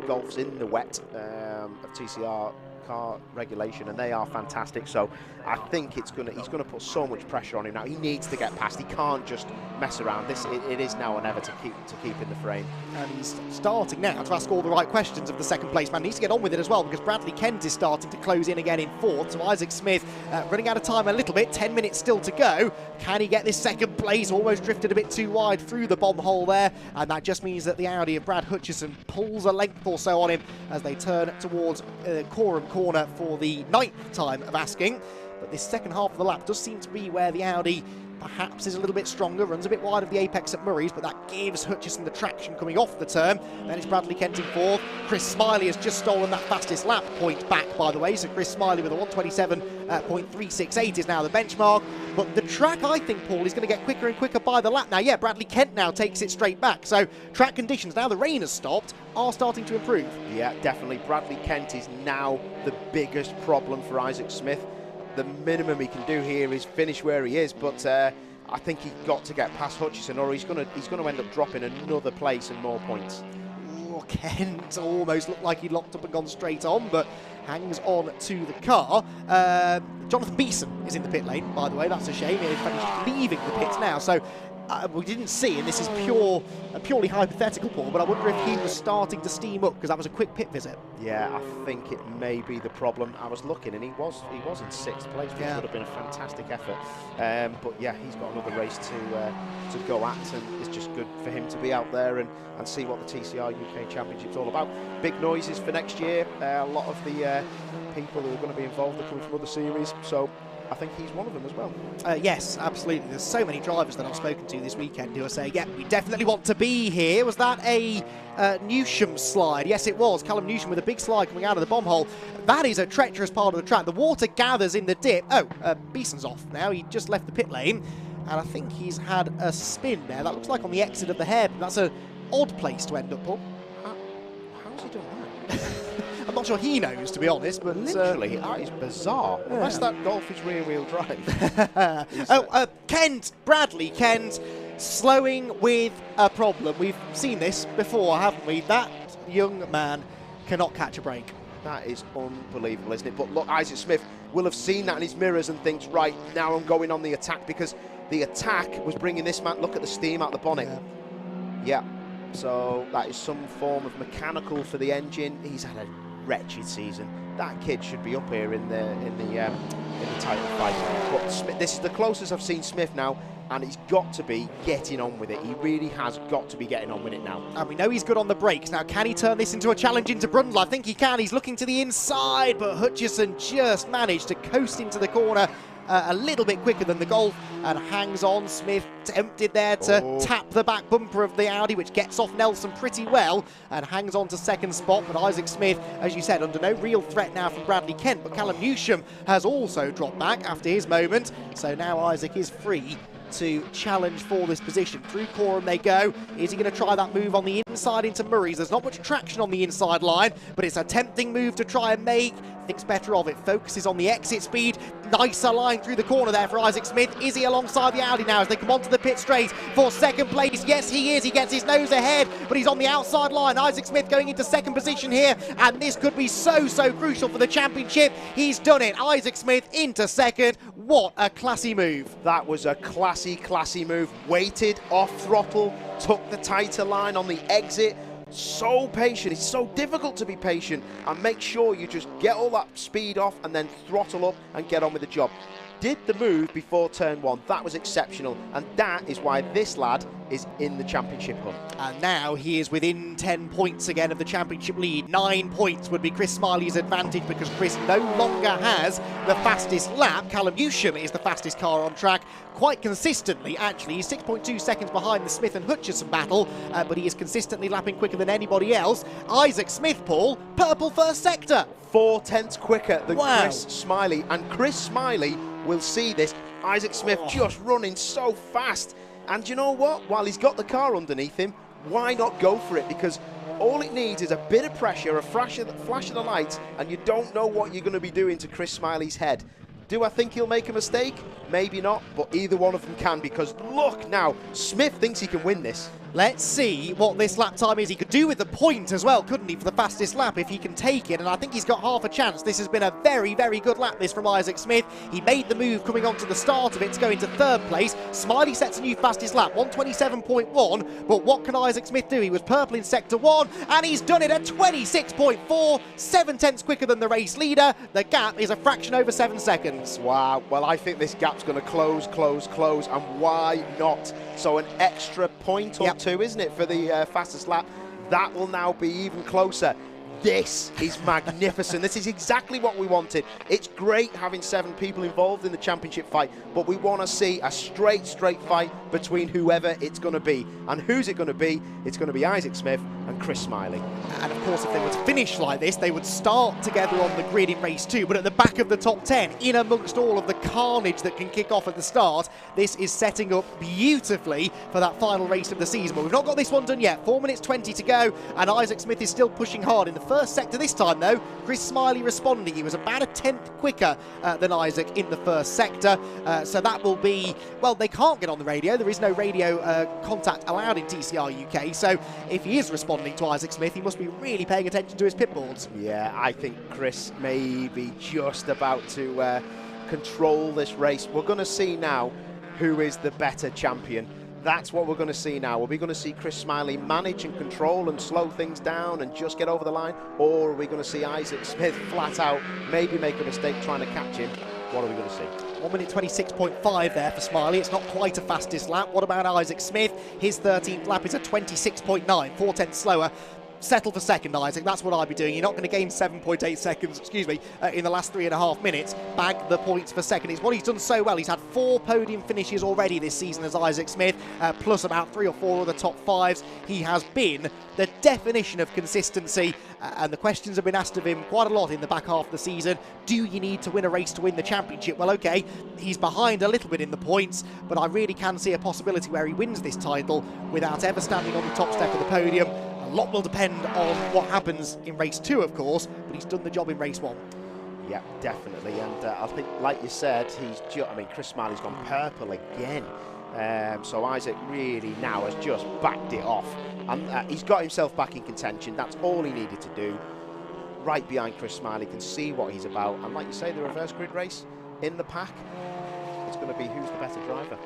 Golfs in the wet of TCR car regulation, and they are fantastic. So I think he's going to put so much pressure on him now. He needs to get past. He can't just mess around. It is now or never to keep in the frame. And he's starting now to ask all the right questions of the second place man. He needs to get on with it as well, because Bradley Kent is starting to close in again in fourth. So Isaac Smith running out of time a little bit. 10 minutes still to go. Can he get this second place? Almost drifted a bit too wide through the bomb hole there, and that just means that the Audi of Brad Hutchison pulls a length or so on him as they turn towards Coram Corner for the 9th time of asking. But this second half of the lap does seem to be where the Audi perhaps is a little bit stronger, runs a bit wide of the apex at Murray's, but that gives Hutchison the traction coming off the turn. Then it's Bradley Kent in fourth. Chris Smiley has just stolen that fastest lap point back, by the way, so Chris Smiley with a 1:27.368 is now the benchmark. But the track, I think, Paul, is going to get quicker and quicker by the lap now. Yeah, Bradley Kent now takes it straight back, so track conditions, now the rain has stopped, are starting to improve. Yeah, definitely. Bradley Kent is now the biggest problem for Isaac Smith. The minimum he can do here is finish where he is, but I think he's got to get past Hutchison, or he's going to end up dropping another place and more points. Oh, Kent almost looked like he locked up and gone straight on, but hangs on to the car. Jonathan Beeson is in the pit lane, by the way. That's a shame. In fact, he's leaving the pits now, so we didn't see, and this is purely hypothetical, Paul, but I wonder if he was starting to steam up, because that was a quick pit visit. Yeah, I think it may be the problem. I was looking, and he was in 6th place, which would have been a fantastic effort. But yeah, he's got another race to go at, and it's just good for him to be out there and see what the TCR UK Championship's all about. Big noises for next year. A lot of the people who are going to be involved are coming from other series, so I think he's one of them as well. Yes, absolutely. There's so many drivers that I've spoken to this weekend who are saying, yeah, we definitely want to be here. Was that a Newsham slide? Yes, it was. Callum Newsham with a big slide coming out of the bomb hole. That is a treacherous part of the track. The water gathers in the dip. Oh, Beeson's off now. He just left the pit lane, and I think he's had a spin there. That looks like on the exit of the hairpin. That's an odd place to end up, Paul. How's he done that? I'm not sure he knows, to be honest, but literally, that is bizarre. Yeah. Unless that Golf is rear-wheel drive. Kent, Bradley Kent, slowing with a problem. We've seen this before, haven't we? That young man cannot catch a break. That is unbelievable, isn't it? But look, Isaac Smith will have seen that in his mirrors and thinks, right, now I'm going on the attack, because the attack was bringing this man, look at the steam out the bonnet. Yeah. So that is some form of mechanical for the engine. He's had a wretched season. That kid should be up here in the title fight. But Smith, this is the closest I've seen Smith now, and he's got to be getting on with it. He really has got to be getting on with it now. And we know he's good on the brakes. Now, can he turn this into a challenge into Brundle? I think he can. He's looking to the inside, but Hutchison just managed to coast into the corner a little bit quicker than the Golf and hangs on. Smith tempted there to tap the back bumper of the Audi, which gets off Nelson pretty well and hangs on to 2nd spot. But Isaac Smith, as you said, under no real threat now from Bradley Kent, but Callum Newsham has also dropped back after his moment, so now Isaac is free to challenge for this position. Through Coram they go. Is he going to try that move on the inside into Murray's? There's not much traction on the inside line, but it's a tempting move to try and make. Thinks better of it. Focuses on the exit speed. Nicer line through the corner there for Isaac Smith. Is he alongside the Audi now as they come onto the pit straight for 2nd place? Yes, he is. He gets his nose ahead, but he's on the outside line. Isaac Smith going into 2nd position here, and this could be so crucial for the championship. He's done it. Isaac Smith into 2nd. What a classy move. That was a classy move. Waited, off throttle, took the tighter line on the exit. So patient. It's so difficult to be patient and make sure you just get all that speed off and then throttle up and get on with the job. Did the move before turn 1. That was exceptional, and that is why this lad is in the championship hunt. And now he is within 10 points again of the championship lead. 9 points would be Chris Smiley's advantage, because Chris no longer has the fastest lap. Callum Newsham is the fastest car on track quite consistently, actually. He's 6.2 seconds behind the Smith and Hutchison battle, but he is consistently lapping quicker than anybody else. Isaac Smith, Paul, purple first sector. 4 tenths quicker than Chris Smiley, and Chris Smiley will see this. Isaac Smith just running so fast, and you know what, while he's got the car underneath him, why not go for it? Because all it needs is a bit of pressure, a flash of the lights, and you don't know what you're going to be doing to Chris Smiley's head. Do I think he'll make a mistake? Maybe not, but either one of them can, because look now, Smith thinks he can win this. Let's see what this lap time is. He could do with the point as well, couldn't he, for the fastest lap if he can take it, and I think he's got half a chance. This has been a very good lap, this, from Isaac Smith. He made the move coming on to the start of it to go into 3rd place. Smiley sets a new fastest lap, 1:27.1, but what can Isaac Smith do? He was purple in sector 1, and he's done it at 26.4, 7 tenths quicker than the race leader. The gap is a fraction over 7 seconds. Wow, well, I think this gap's going to close, and why not? So an extra point or two, isn't it, for the fastest lap? That will now be even closer. This is magnificent. This is exactly what we wanted. It's great having 7 people involved in the championship fight, but we want to see a straight fight between whoever it's going to be. And who's it going to be? It's going to be Isaac Smith and Chris Smiley. And of course, if they were to finish like this, they would start together on the grid in race 2, but at the back of the top 10, in amongst all of the carnage that can kick off at the start, this is setting up beautifully for that final race of the season. But we've not got this one done yet. 4 minutes 20 to go, and Isaac Smith is still pushing hard in the first sector this time, though. Chris Smiley responding. He was about a 10th quicker than Isaac in the first sector. So that will be, well, they can't get on the radio. There is no radio contact allowed in TCR UK. So if he is responding to Isaac Smith, he must be really paying attention to his pit boards. Yeah, I think Chris may be just about to control this race. We're going to see now who is the better champion. That's what we're going to see now. Are we going to see Chris Smiley manage and control and slow things down and just get over the line? Or are we going to see Isaac Smith flat out maybe make a mistake trying to catch him? What are we going to see? 1 minute 26.5 there for Smiley. It's not quite a fastest lap. What about Isaac Smith? His 13th lap is a 26.9, 4/10 slower. Settle for second, Isaac. That's what I'd be doing. You're not going to gain 7.8 seconds, in the last 3.5 minutes. Bag the points for second. It's what he's done so well. He's had 4 podium finishes already this season as Isaac Smith, plus about 3 or 4 other top 5s. He has been the definition of consistency, and the questions have been asked of him quite a lot in the back half of the season. Do you need to win a race to win the championship? Well, okay, he's behind a little bit in the points, but I really can see a possibility where he wins this title without ever standing on the top step of the podium. A lot will depend on what happens in race 2, of course, but he's done the job in race 1. Yeah, definitely. And I think, like you said, Chris Smiley's gone purple again. So Isaac really now has just backed it off. And he's got himself back in contention. That's all he needed to do. Right behind Chris Smiley, can see what he's about. And like you say, the reverse grid race in the pack, it's going to be who's the better driver.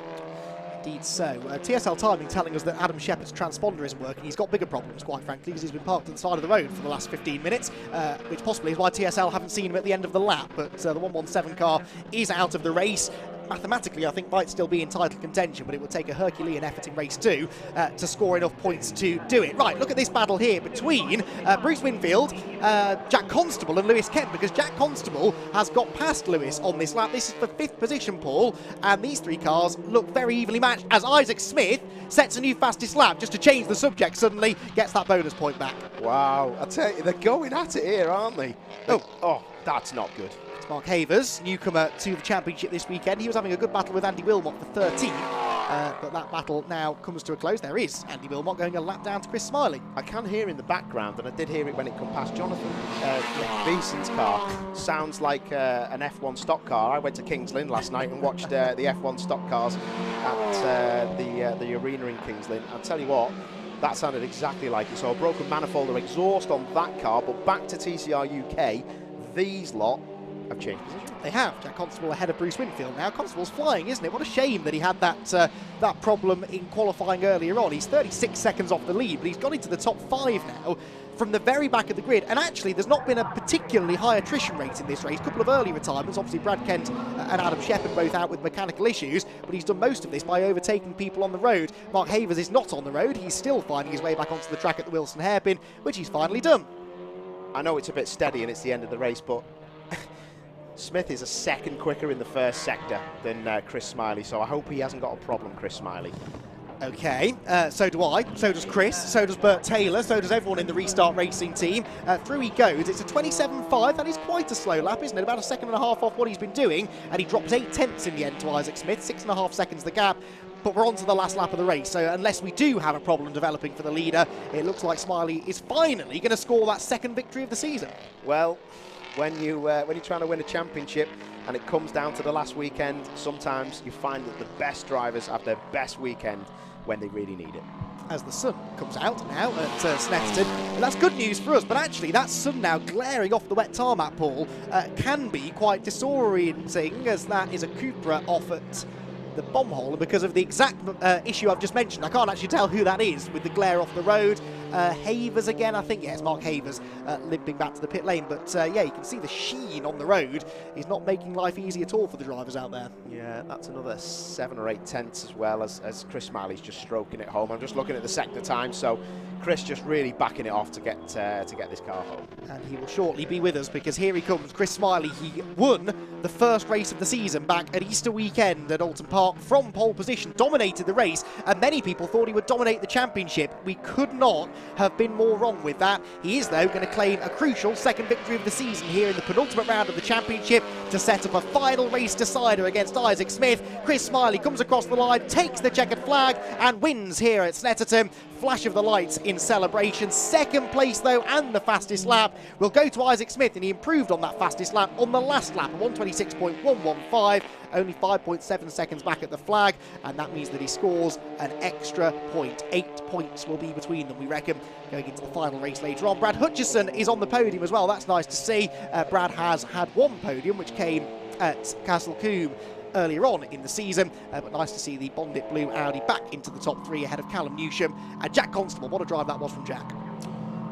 Indeed so. TSL Timing telling us that Adam Shepherd's transponder isn't working. He's got bigger problems, quite frankly, because he's been parked at the side of the road for the last 15 minutes, which possibly is why TSL haven't seen him at the end of the lap. But the 117 car is out of the race. Mathematically, I think might still be in title contention, but it will take a Herculean effort in race 2 to score enough points to do it. Right, look at this battle here between Bruce Winfield, Jack Constable and Lewis Kent, because Jack Constable has got past Lewis on this lap. This is for 5th position, Paul, and these 3 cars look very evenly matched as Isaac Smith sets a new fastest lap. Just to change the subject, suddenly gets that bonus point back. Wow, I tell you, they're going at it here, aren't they? Oh, that's not good. Mark Havers, newcomer to the championship this weekend. He was having a good battle with Andy Wilmot for 13th, but that battle now comes to a close. There is Andy Wilmot going a lap down to Chris Smiley. I can hear in the background, and I did hear it when it come past Jonathan Beeson's car. Sounds like an F1 stock car. I went to Kings Lynn last night and watched the F1 stock cars at the arena in Kings Lynn. I'll tell you what, that sounded exactly like it. So a broken manifold or exhaust on that car, but back to TCR UK, these lot have changed position. They have. Jack Constable ahead of Bruce Winfield now. Constable's flying, isn't it? What a shame that he had that problem in qualifying earlier on. He's 36 seconds off the lead, but he's got into the top 5 now from the very back of the grid. And actually, there's not been a particularly high attrition rate in this race. A couple of early retirements. Obviously, Brad Kent and Adam Shepherd both out with mechanical issues, but he's done most of this by overtaking people on the road. Mark Havers is not on the road. He's still finding his way back onto the track at the Wilson Hairpin, which he's finally done. I know it's a bit steady and it's the end of the race, but Smith is a second quicker in the first sector than Chris Smiley, so I hope he hasn't got a problem, Chris Smiley. Okay, so do I, so does Chris, so does Bert Taylor, so does everyone in the Restart Racing team. Through he goes. It's a 27.5, that is quite a slow lap, isn't it? About a second and a half off what he's been doing, and he drops 8 tenths in the end to Isaac Smith, 6.5 seconds the gap. But we're on to the last lap of the race, so unless we do have a problem developing for the leader, it looks like Smiley is finally going to score that second victory of the season. Well, when you're trying to win a championship and it comes down to the last weekend, sometimes you find that the best drivers have their best weekend when they really need it. As the sun comes out now at Snetterton, and that's good news for us, but actually that sun now glaring off the wet tarmac, Paul, can be quite disorienting, as that is a Cupra off at the bomb hole, and because of the exact issue I've just mentioned, I can't actually tell who that is with the glare off the road. Havers again, I think. Yeah, it's Mark Havers limping back to the pit lane. But yeah, you can see the sheen on the road is not making life easy at all for the drivers out there. Yeah, that's another 7 or 8 tenths as well as Chris Smiley's just stroking it home. I'm just looking at the sector time, so Chris just really backing it off to get this car home. And he will shortly be with us because here he comes, Chris Smiley. He won the first race of the season back at Easter weekend at Alton Park from pole position, dominated the race, and many people thought he would dominate the championship. We could not have been more wrong with that. He is, though, going to claim a crucial second victory of the season here in the penultimate round of the championship to set up a final race decider against Isaac Smith. Chris Smiley comes across the line, takes the checkered flag and wins here at Snetterton. Flash of the lights in celebration. Second place, though, and the fastest lap will go to Isaac Smith, and he improved on that fastest lap on the last lap, 126.115, only 5.7 seconds back at the flag, and that means that he scores an extra point. 8 points will be between them, we reckon, going into the final race later on. Brad Hutchison is on the podium as well. That's nice to see. Brad has had one podium, which came at Castle Combe earlier on in the season, but nice to see the Bondit Blue Audi back into the top 3 ahead of Callum Newsham and Jack Constable. What a drive that was from Jack.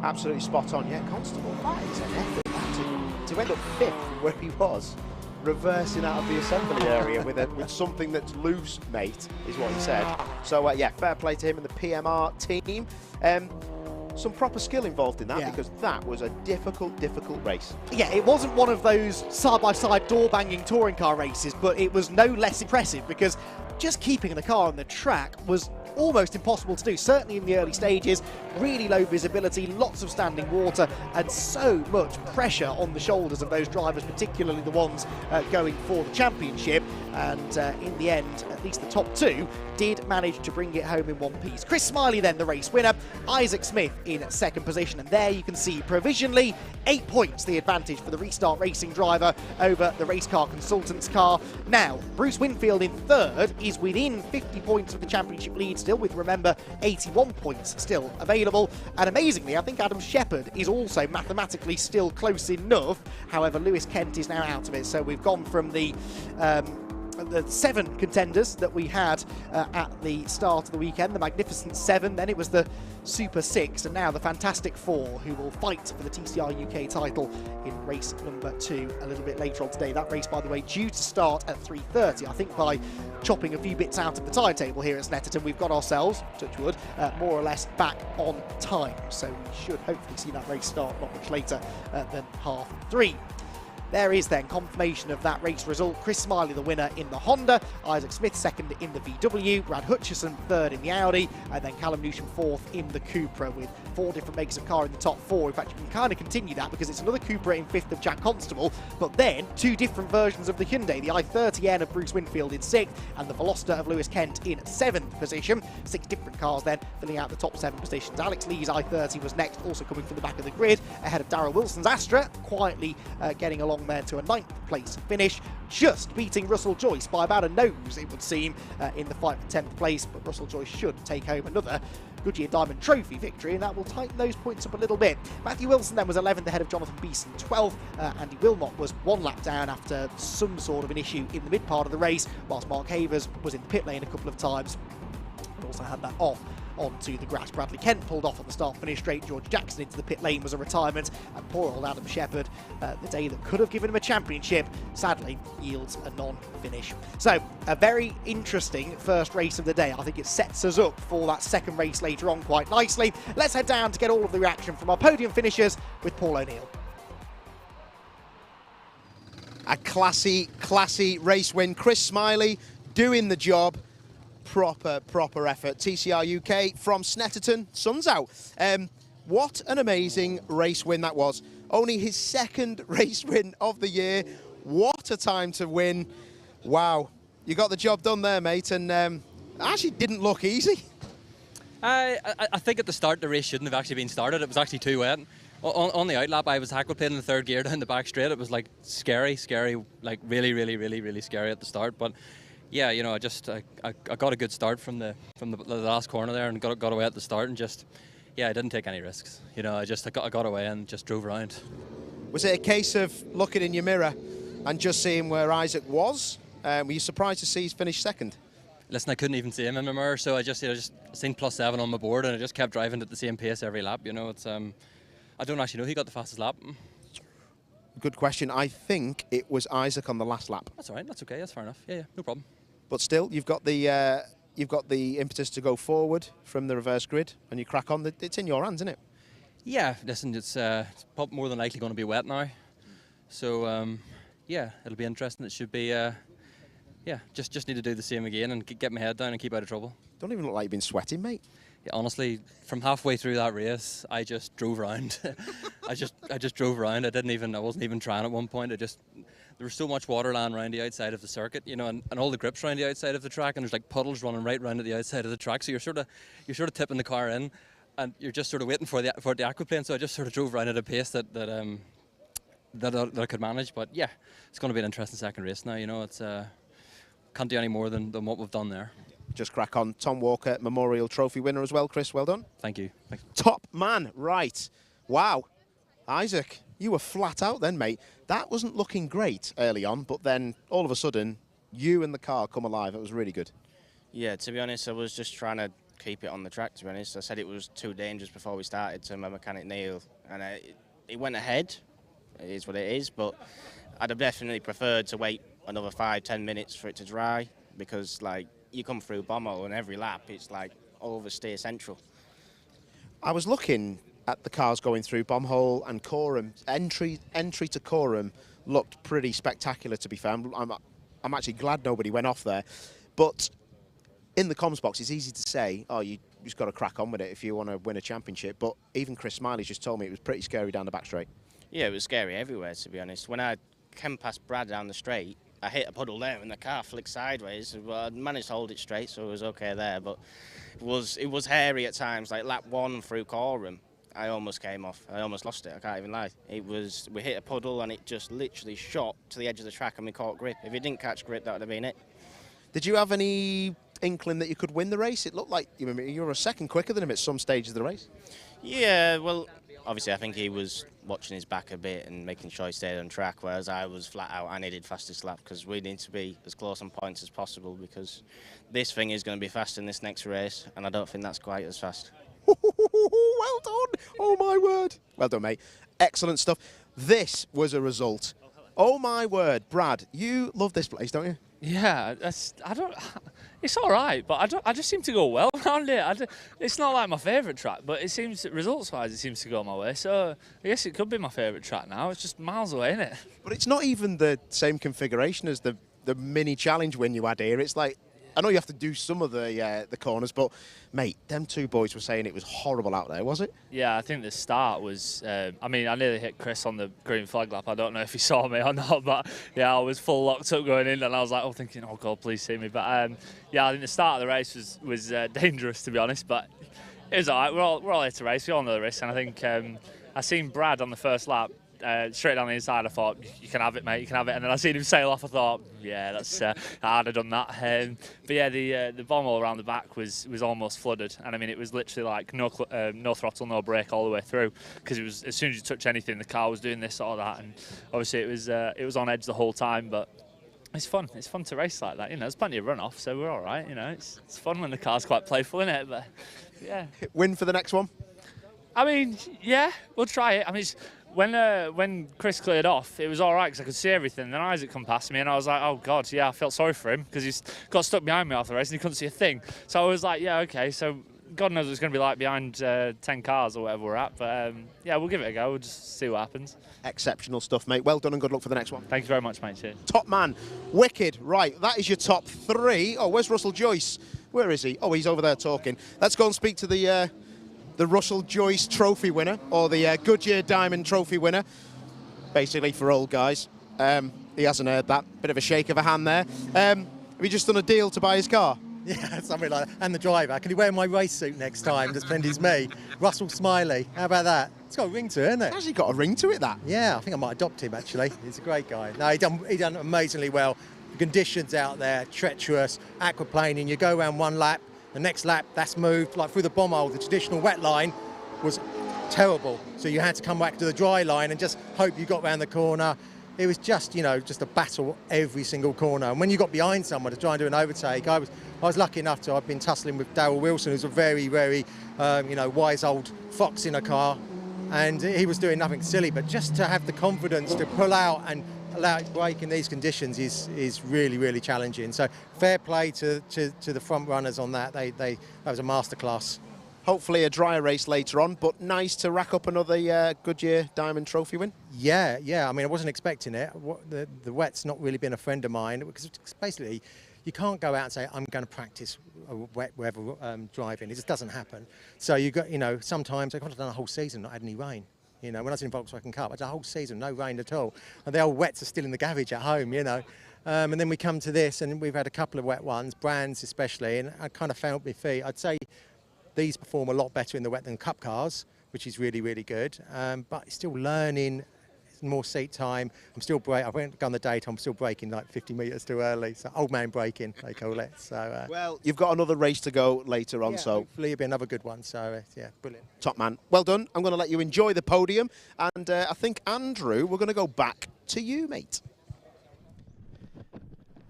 Absolutely spot on. Yeah, Constable, that is an effort to end up 5th from where he was, reversing out of the assembly area with something that's loose, mate, is what he said. So yeah, fair play to him and the PMR team. Some proper skill involved in that, because that was a difficult race. Yeah, it wasn't one of those side-by-side door-banging touring car races, but it was no less impressive because just keeping the car on the track was almost impossible to do, certainly in the early stages. Really low visibility, lots of standing water, and so much pressure on the shoulders of those drivers, particularly the ones going for the championship. And in the end, at least the top 2 did manage to bring it home in one piece. Chris Smiley then the race winner, Isaac Smith in second position, and there you can see provisionally 8 points the advantage for the Restart Racing driver over the race car consultant's car. Now Bruce Winfield in third is within 50 points of the championship lead still, with, remember, 81 points still available, and amazingly I think Adam Shepherd is also mathematically still close enough. However, Lewis Kent is now out of it, so we've gone from the 7 contenders that we had at the start of the weekend, the Magnificent 7, then it was the Super 6, and now the Fantastic 4, who will fight for the TCR UK title in race number 2 a little bit later on today. That race, by the way, due to start at 3:30. I think by chopping a few bits out of the timetable here at Snetterton, we've got ourselves, touch wood, more or less back on time. So we should hopefully see that race start not much later than 3:30. There is then confirmation of that race result. Chris Smiley the winner in the Honda, Isaac Smith second in the VW, Brad Hutchison third in the Audi, and then Callum Newsham fourth in the Cupra, with 4 different makes of car in the top 4. In fact, you can kind of continue that because it's another Cupra in 5th of Jack Constable, but then 2 different versions of the Hyundai, the i30N of Bruce Winfield in 6th and the Veloster of Lewis Kent in 7th position. 6 different cars then filling out the top 7 positions. Alex Lee's i30 was next, also coming from the back of the grid, ahead of Darrell Wilson's Astra, quietly getting along there to a 9th place finish, just beating Russell Joyce by about a nose, it would seem, in the fight for 10th place. But Russell Joyce should take home another Goodyear Diamond Trophy victory, and that will tighten those points up a little bit. Matthew Wilson then was 11th ahead of Jonathan Beeson 12th. Andy Wilmot was 1 lap down after some sort of an issue in the mid part of the race, whilst Mark Havers was in the pit lane a couple of times and also had that off onto the grass. Bradley Kent pulled off on the start-finish straight. George Jackson into the pit lane was a retirement, and poor old Adam Shepherd, the day that could have given him a championship, sadly yields a non-finish. So a very interesting first race of the day. I think it sets us up for that second race later on quite nicely. Let's head down to get all of the reaction from our podium finishers with Paul O'Neill. A classy race win. Chris Smiley doing the job. Proper effort. TCR UK from Snetterton, sun's out. What an amazing race win that was. Only his 2nd race win of the year. What a time to win. Wow, you got the job done there, mate, and actually didn't look easy. I think at the start the race shouldn't have actually been started. It was actually too wet. On the outlap, I was hackle-plating in the 3rd gear down the back straight. It was like scary, like really scary at the start. But yeah, you know, I got a good start from the last corner there, and got away at the start, and just, yeah, I didn't take any risks. You know, I got away and just drove around. Was it a case of looking in your mirror and just seeing where Isaac was? Were you surprised to see he's finished 2nd? Listen, I couldn't even see him in my mirror, so I just seen +7 on my board, and I just kept driving at the same pace every lap. You know, it's I don't actually know who got the fastest lap. Good question. I think it was Isaac on the last lap. That's all right. That's okay. That's fair enough. Yeah, no problem. But still, you've got the impetus to go forward from the reverse grid, and you crack on. It's in your hands, isn't it? Yeah. Listen, it's more than likely going to be wet now, so yeah, it'll be interesting. It should be. Yeah, just need to do the same again and get my head down and keep out of trouble. Don't even look like you've been sweating, mate. Yeah, honestly, from halfway through that race, I just drove round. I just drove round. I wasn't even trying at one point. There was so much water lying around the outside of the circuit, you know, and all the grips around the outside of the track, and there's like puddles running right round at the outside of the track. So you're sort of tipping the car in, and you're just sort of waiting for the aquaplane. So I just sort of drove round at a pace that I could manage. But yeah, it's going to be an interesting second race now. You know, it's can't do any more than what we've done there. Just crack on. Tom Walker, Memorial Trophy winner as well, Chris. Well done. Thank you. Thanks. Top man, right. Wow. Isaac, you were flat out then, mate. That wasn't looking great early on, but then all of a sudden, you and the car come alive. It was really good. Yeah, to be honest, I was just trying to keep it on the track, to be honest. I said it was too dangerous before we started to my mechanic Neil, and it went ahead. It is what it is, but I'd have definitely preferred to wait another 5-10 minutes for it to dry, because like you come through Bommel and every lap it's like all oversteer central. I was looking at the cars going through Bombhole and Coram. Entry to Coram looked pretty spectacular, to be fair. I'm actually glad nobody went off there, but in the comms box it's easy to say, oh, you just got to crack on with it if you want to win a championship, but even Chris Smiley just told me it was pretty scary down the back straight. Yeah, it was scary everywhere, to be honest. When I came past Brad down the straight, I hit a puddle there and the car flicked sideways. Well, I managed to hold it straight, so it was okay there. But it was hairy at times. Like lap 1 through Coram, I almost came off. I almost lost it. I can't even lie. We hit a puddle and it just literally shot to the edge of the track and we caught grip. If it didn't catch grip, that would have been it. Did you have any inkling that you could win the race? It looked like you were a second quicker than him at some stages of the race. Yeah, well, obviously I think he was watching his back a bit and making sure he stayed on track, whereas I was flat out. I needed fastest lap because we need to be as close on points as possible, because this thing is going to be fast in this next race, and I don't think that's quite as fast. Well done. Oh, my word. Well done, mate. Excellent stuff. This was a result. Oh, my word. Brad, you love this place, don't you? Yeah, it's all right, but I just seem to go well around it. It's not like my favourite track, but it seems, results-wise, it seems to go my way. So I guess it could be my favourite track now. It's just miles away, isn't it? But it's not even the same configuration as the mini challenge win you had here. It's like, I know you have to do some of the corners, but mate, them two boys were saying it was horrible out there, was it? Yeah, I think the start was. I mean, I nearly hit Chris on the green flag lap. I don't know if he saw me or not, but yeah, I was full locked up going in, and I was like, thinking, oh God, please see me. But yeah, I think the start of the race was dangerous, to be honest. But it was all right. We're all here to race. We all know the risk, and I think I seen Brad on the first lap. Straight down the inside, I thought, you can have it, mate, you can have it. And then I seen him sail off, I thought, yeah, that's I'd have done that. But yeah, the bomb all around the back was almost flooded. And I mean, it was literally like no throttle, no brake all the way through. Because it was, as soon as you touch anything, the car was doing this or that. And obviously it was on edge the whole time, but it's fun. It's fun to race like that. You know, there's plenty of runoff, so we're all right. You know, it's fun when the car's quite playful, isn't it? But yeah. Win for the next one? I mean, yeah, we'll try it. I mean, when Chris cleared off, it was all right because I could see everything. Then Isaac come past me, and I was like, oh God, yeah, I felt sorry for him because he's got stuck behind me after the race and he couldn't see a thing. So I was like, yeah, okay, so God knows what it's going to be like behind 10 cars or whatever we're at. But yeah, we'll give it a go. We'll just see what happens. Exceptional stuff, mate. Well done and good luck for the next one. Thank you very much, mate. Cheers. Top man, wicked. Right, that is your top 3. Oh, where's Russell Joyce? Where is he? Oh, he's over there talking. Let's go and speak to the Russell Joyce Trophy winner, or the Goodyear Diamond Trophy winner, basically for old guys. He hasn't heard that. Bit of a shake of a hand there. Have you just done a deal to buy his car? Yeah, something like that. And the driver. Can he wear my race suit next time? Just pretend he's me. Russell Smiley. How about that? It's got a ring to it, hasn't it? Has he got a ring to it, that? Yeah, I think I might adopt him, actually. He's a great guy. No, he done amazingly well. The conditions out there, treacherous, aquaplaning. You go around one lap, the next lap, that's moved, like through the bomb hole. The traditional wet line was terrible. So you had to come back to the dry line and just hope you got round the corner. It was just, you know, just a battle every single corner. And when you got behind someone to try and do an overtake, I was I was lucky enough to, I've been tussling with Darryl Wilson, who's a very, very, wise old fox in a car. And he was doing nothing silly, but just to have the confidence to pull out and allow it to brake in these conditions is really, really challenging. So fair play to the front runners on that. That was a masterclass. Hopefully a drier race later on, but nice to rack up another Goodyear Diamond Trophy win. Yeah. I mean, I wasn't expecting it. The wet's not really been a friend of mine, because basically you can't go out and say, I'm going to practice a wet weather driving. It just doesn't happen. So you got, sometimes I've done a whole season not had any rain. When I was in Volkswagen Cup, I did a whole season, no rain at all. And the old wets are still in the garage at home, And then we come to this, and we've had a couple of wet ones, Brands especially, and I kind of felt my feet. I'd say these perform a lot better in the wet than Cup cars, which is really, really good. But still learning, more seat time. I'm still braking. I went on the date. I'm still braking like 50 metres too early. So old man braking, they call it. So well, you've got another race to go later on. So hopefully it'll be another good one. So yeah, brilliant. Top man. Well done. I'm going to let you enjoy the podium. And I think, Andrew, we're going to go back to you, mate.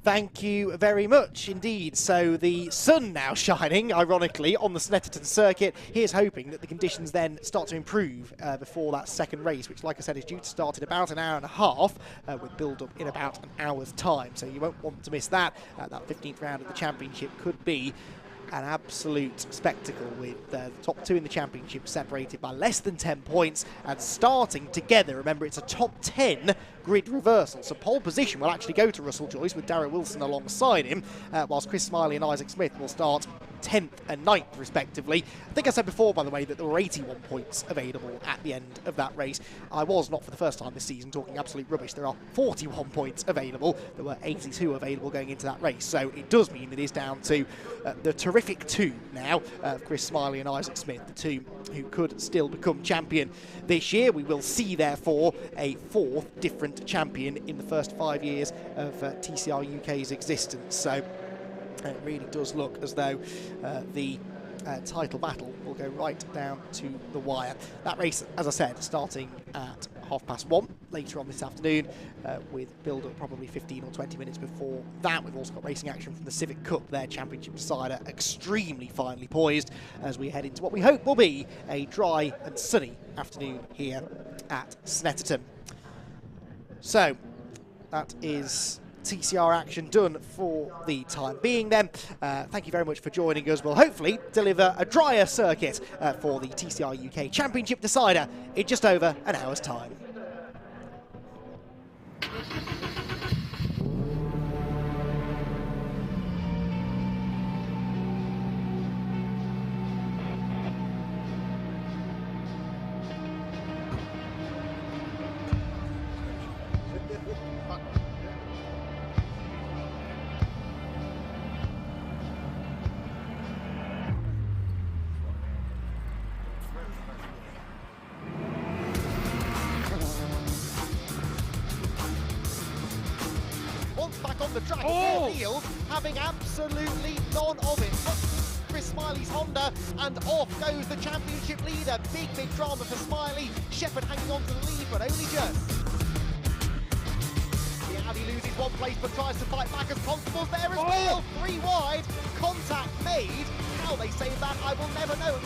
Thank you very much indeed. So the sun now shining, ironically, on the Snetterton circuit. Here's hoping that the conditions then start to improve before that second race, which, like I said, is due to start in about an hour and a half, with build-up in about an hour's time. So you won't want to miss that. That 15th round of the championship could be an absolute spectacle, with the top two in the championship separated by less than 10 points and starting together. Remember, it's a top 10 grid reversal, so pole position will actually go to Russell Joyce with Darryl Wilson alongside him, whilst Chris Smiley and Isaac Smith will start 10th and 9th respectively. I think I said before, by the way, that there were 81 points available at the end of that race. I was, not for the first time this season, talking absolute rubbish. There are 41 points available. There were 82 available going into that race, so it does mean it is down to the terrific two now, Chris Smiley and Isaac Smith, the two who could still become champion this year. We will see, therefore, a fourth different champion in the first 5 years of TCR UK's existence. So it really does look as though the title battle will go right down to the wire. That race, as I said, starting at 1:30 later on this afternoon, with build-up probably 15 or 20 minutes before that. We've also got racing action from the Civic Cup, their championship decider, extremely finely poised as we head into what we hope will be a dry and sunny afternoon here at Snetterton. So that is TCR action done for the time being then. Thank you very much for joining us. We'll hopefully deliver a drier circuit for the TCR UK Championship decider in just over an hour's time. On the track, Neil having absolutely none of it. Chris Smiley's Honda, and off goes the championship leader. Big drama for Smiley. Shepherd hanging on to the lead, but only just. The Audi loses one place, but tries to fight back as Constable's there as well. 3 wide, contact made. How they save that, I will never know.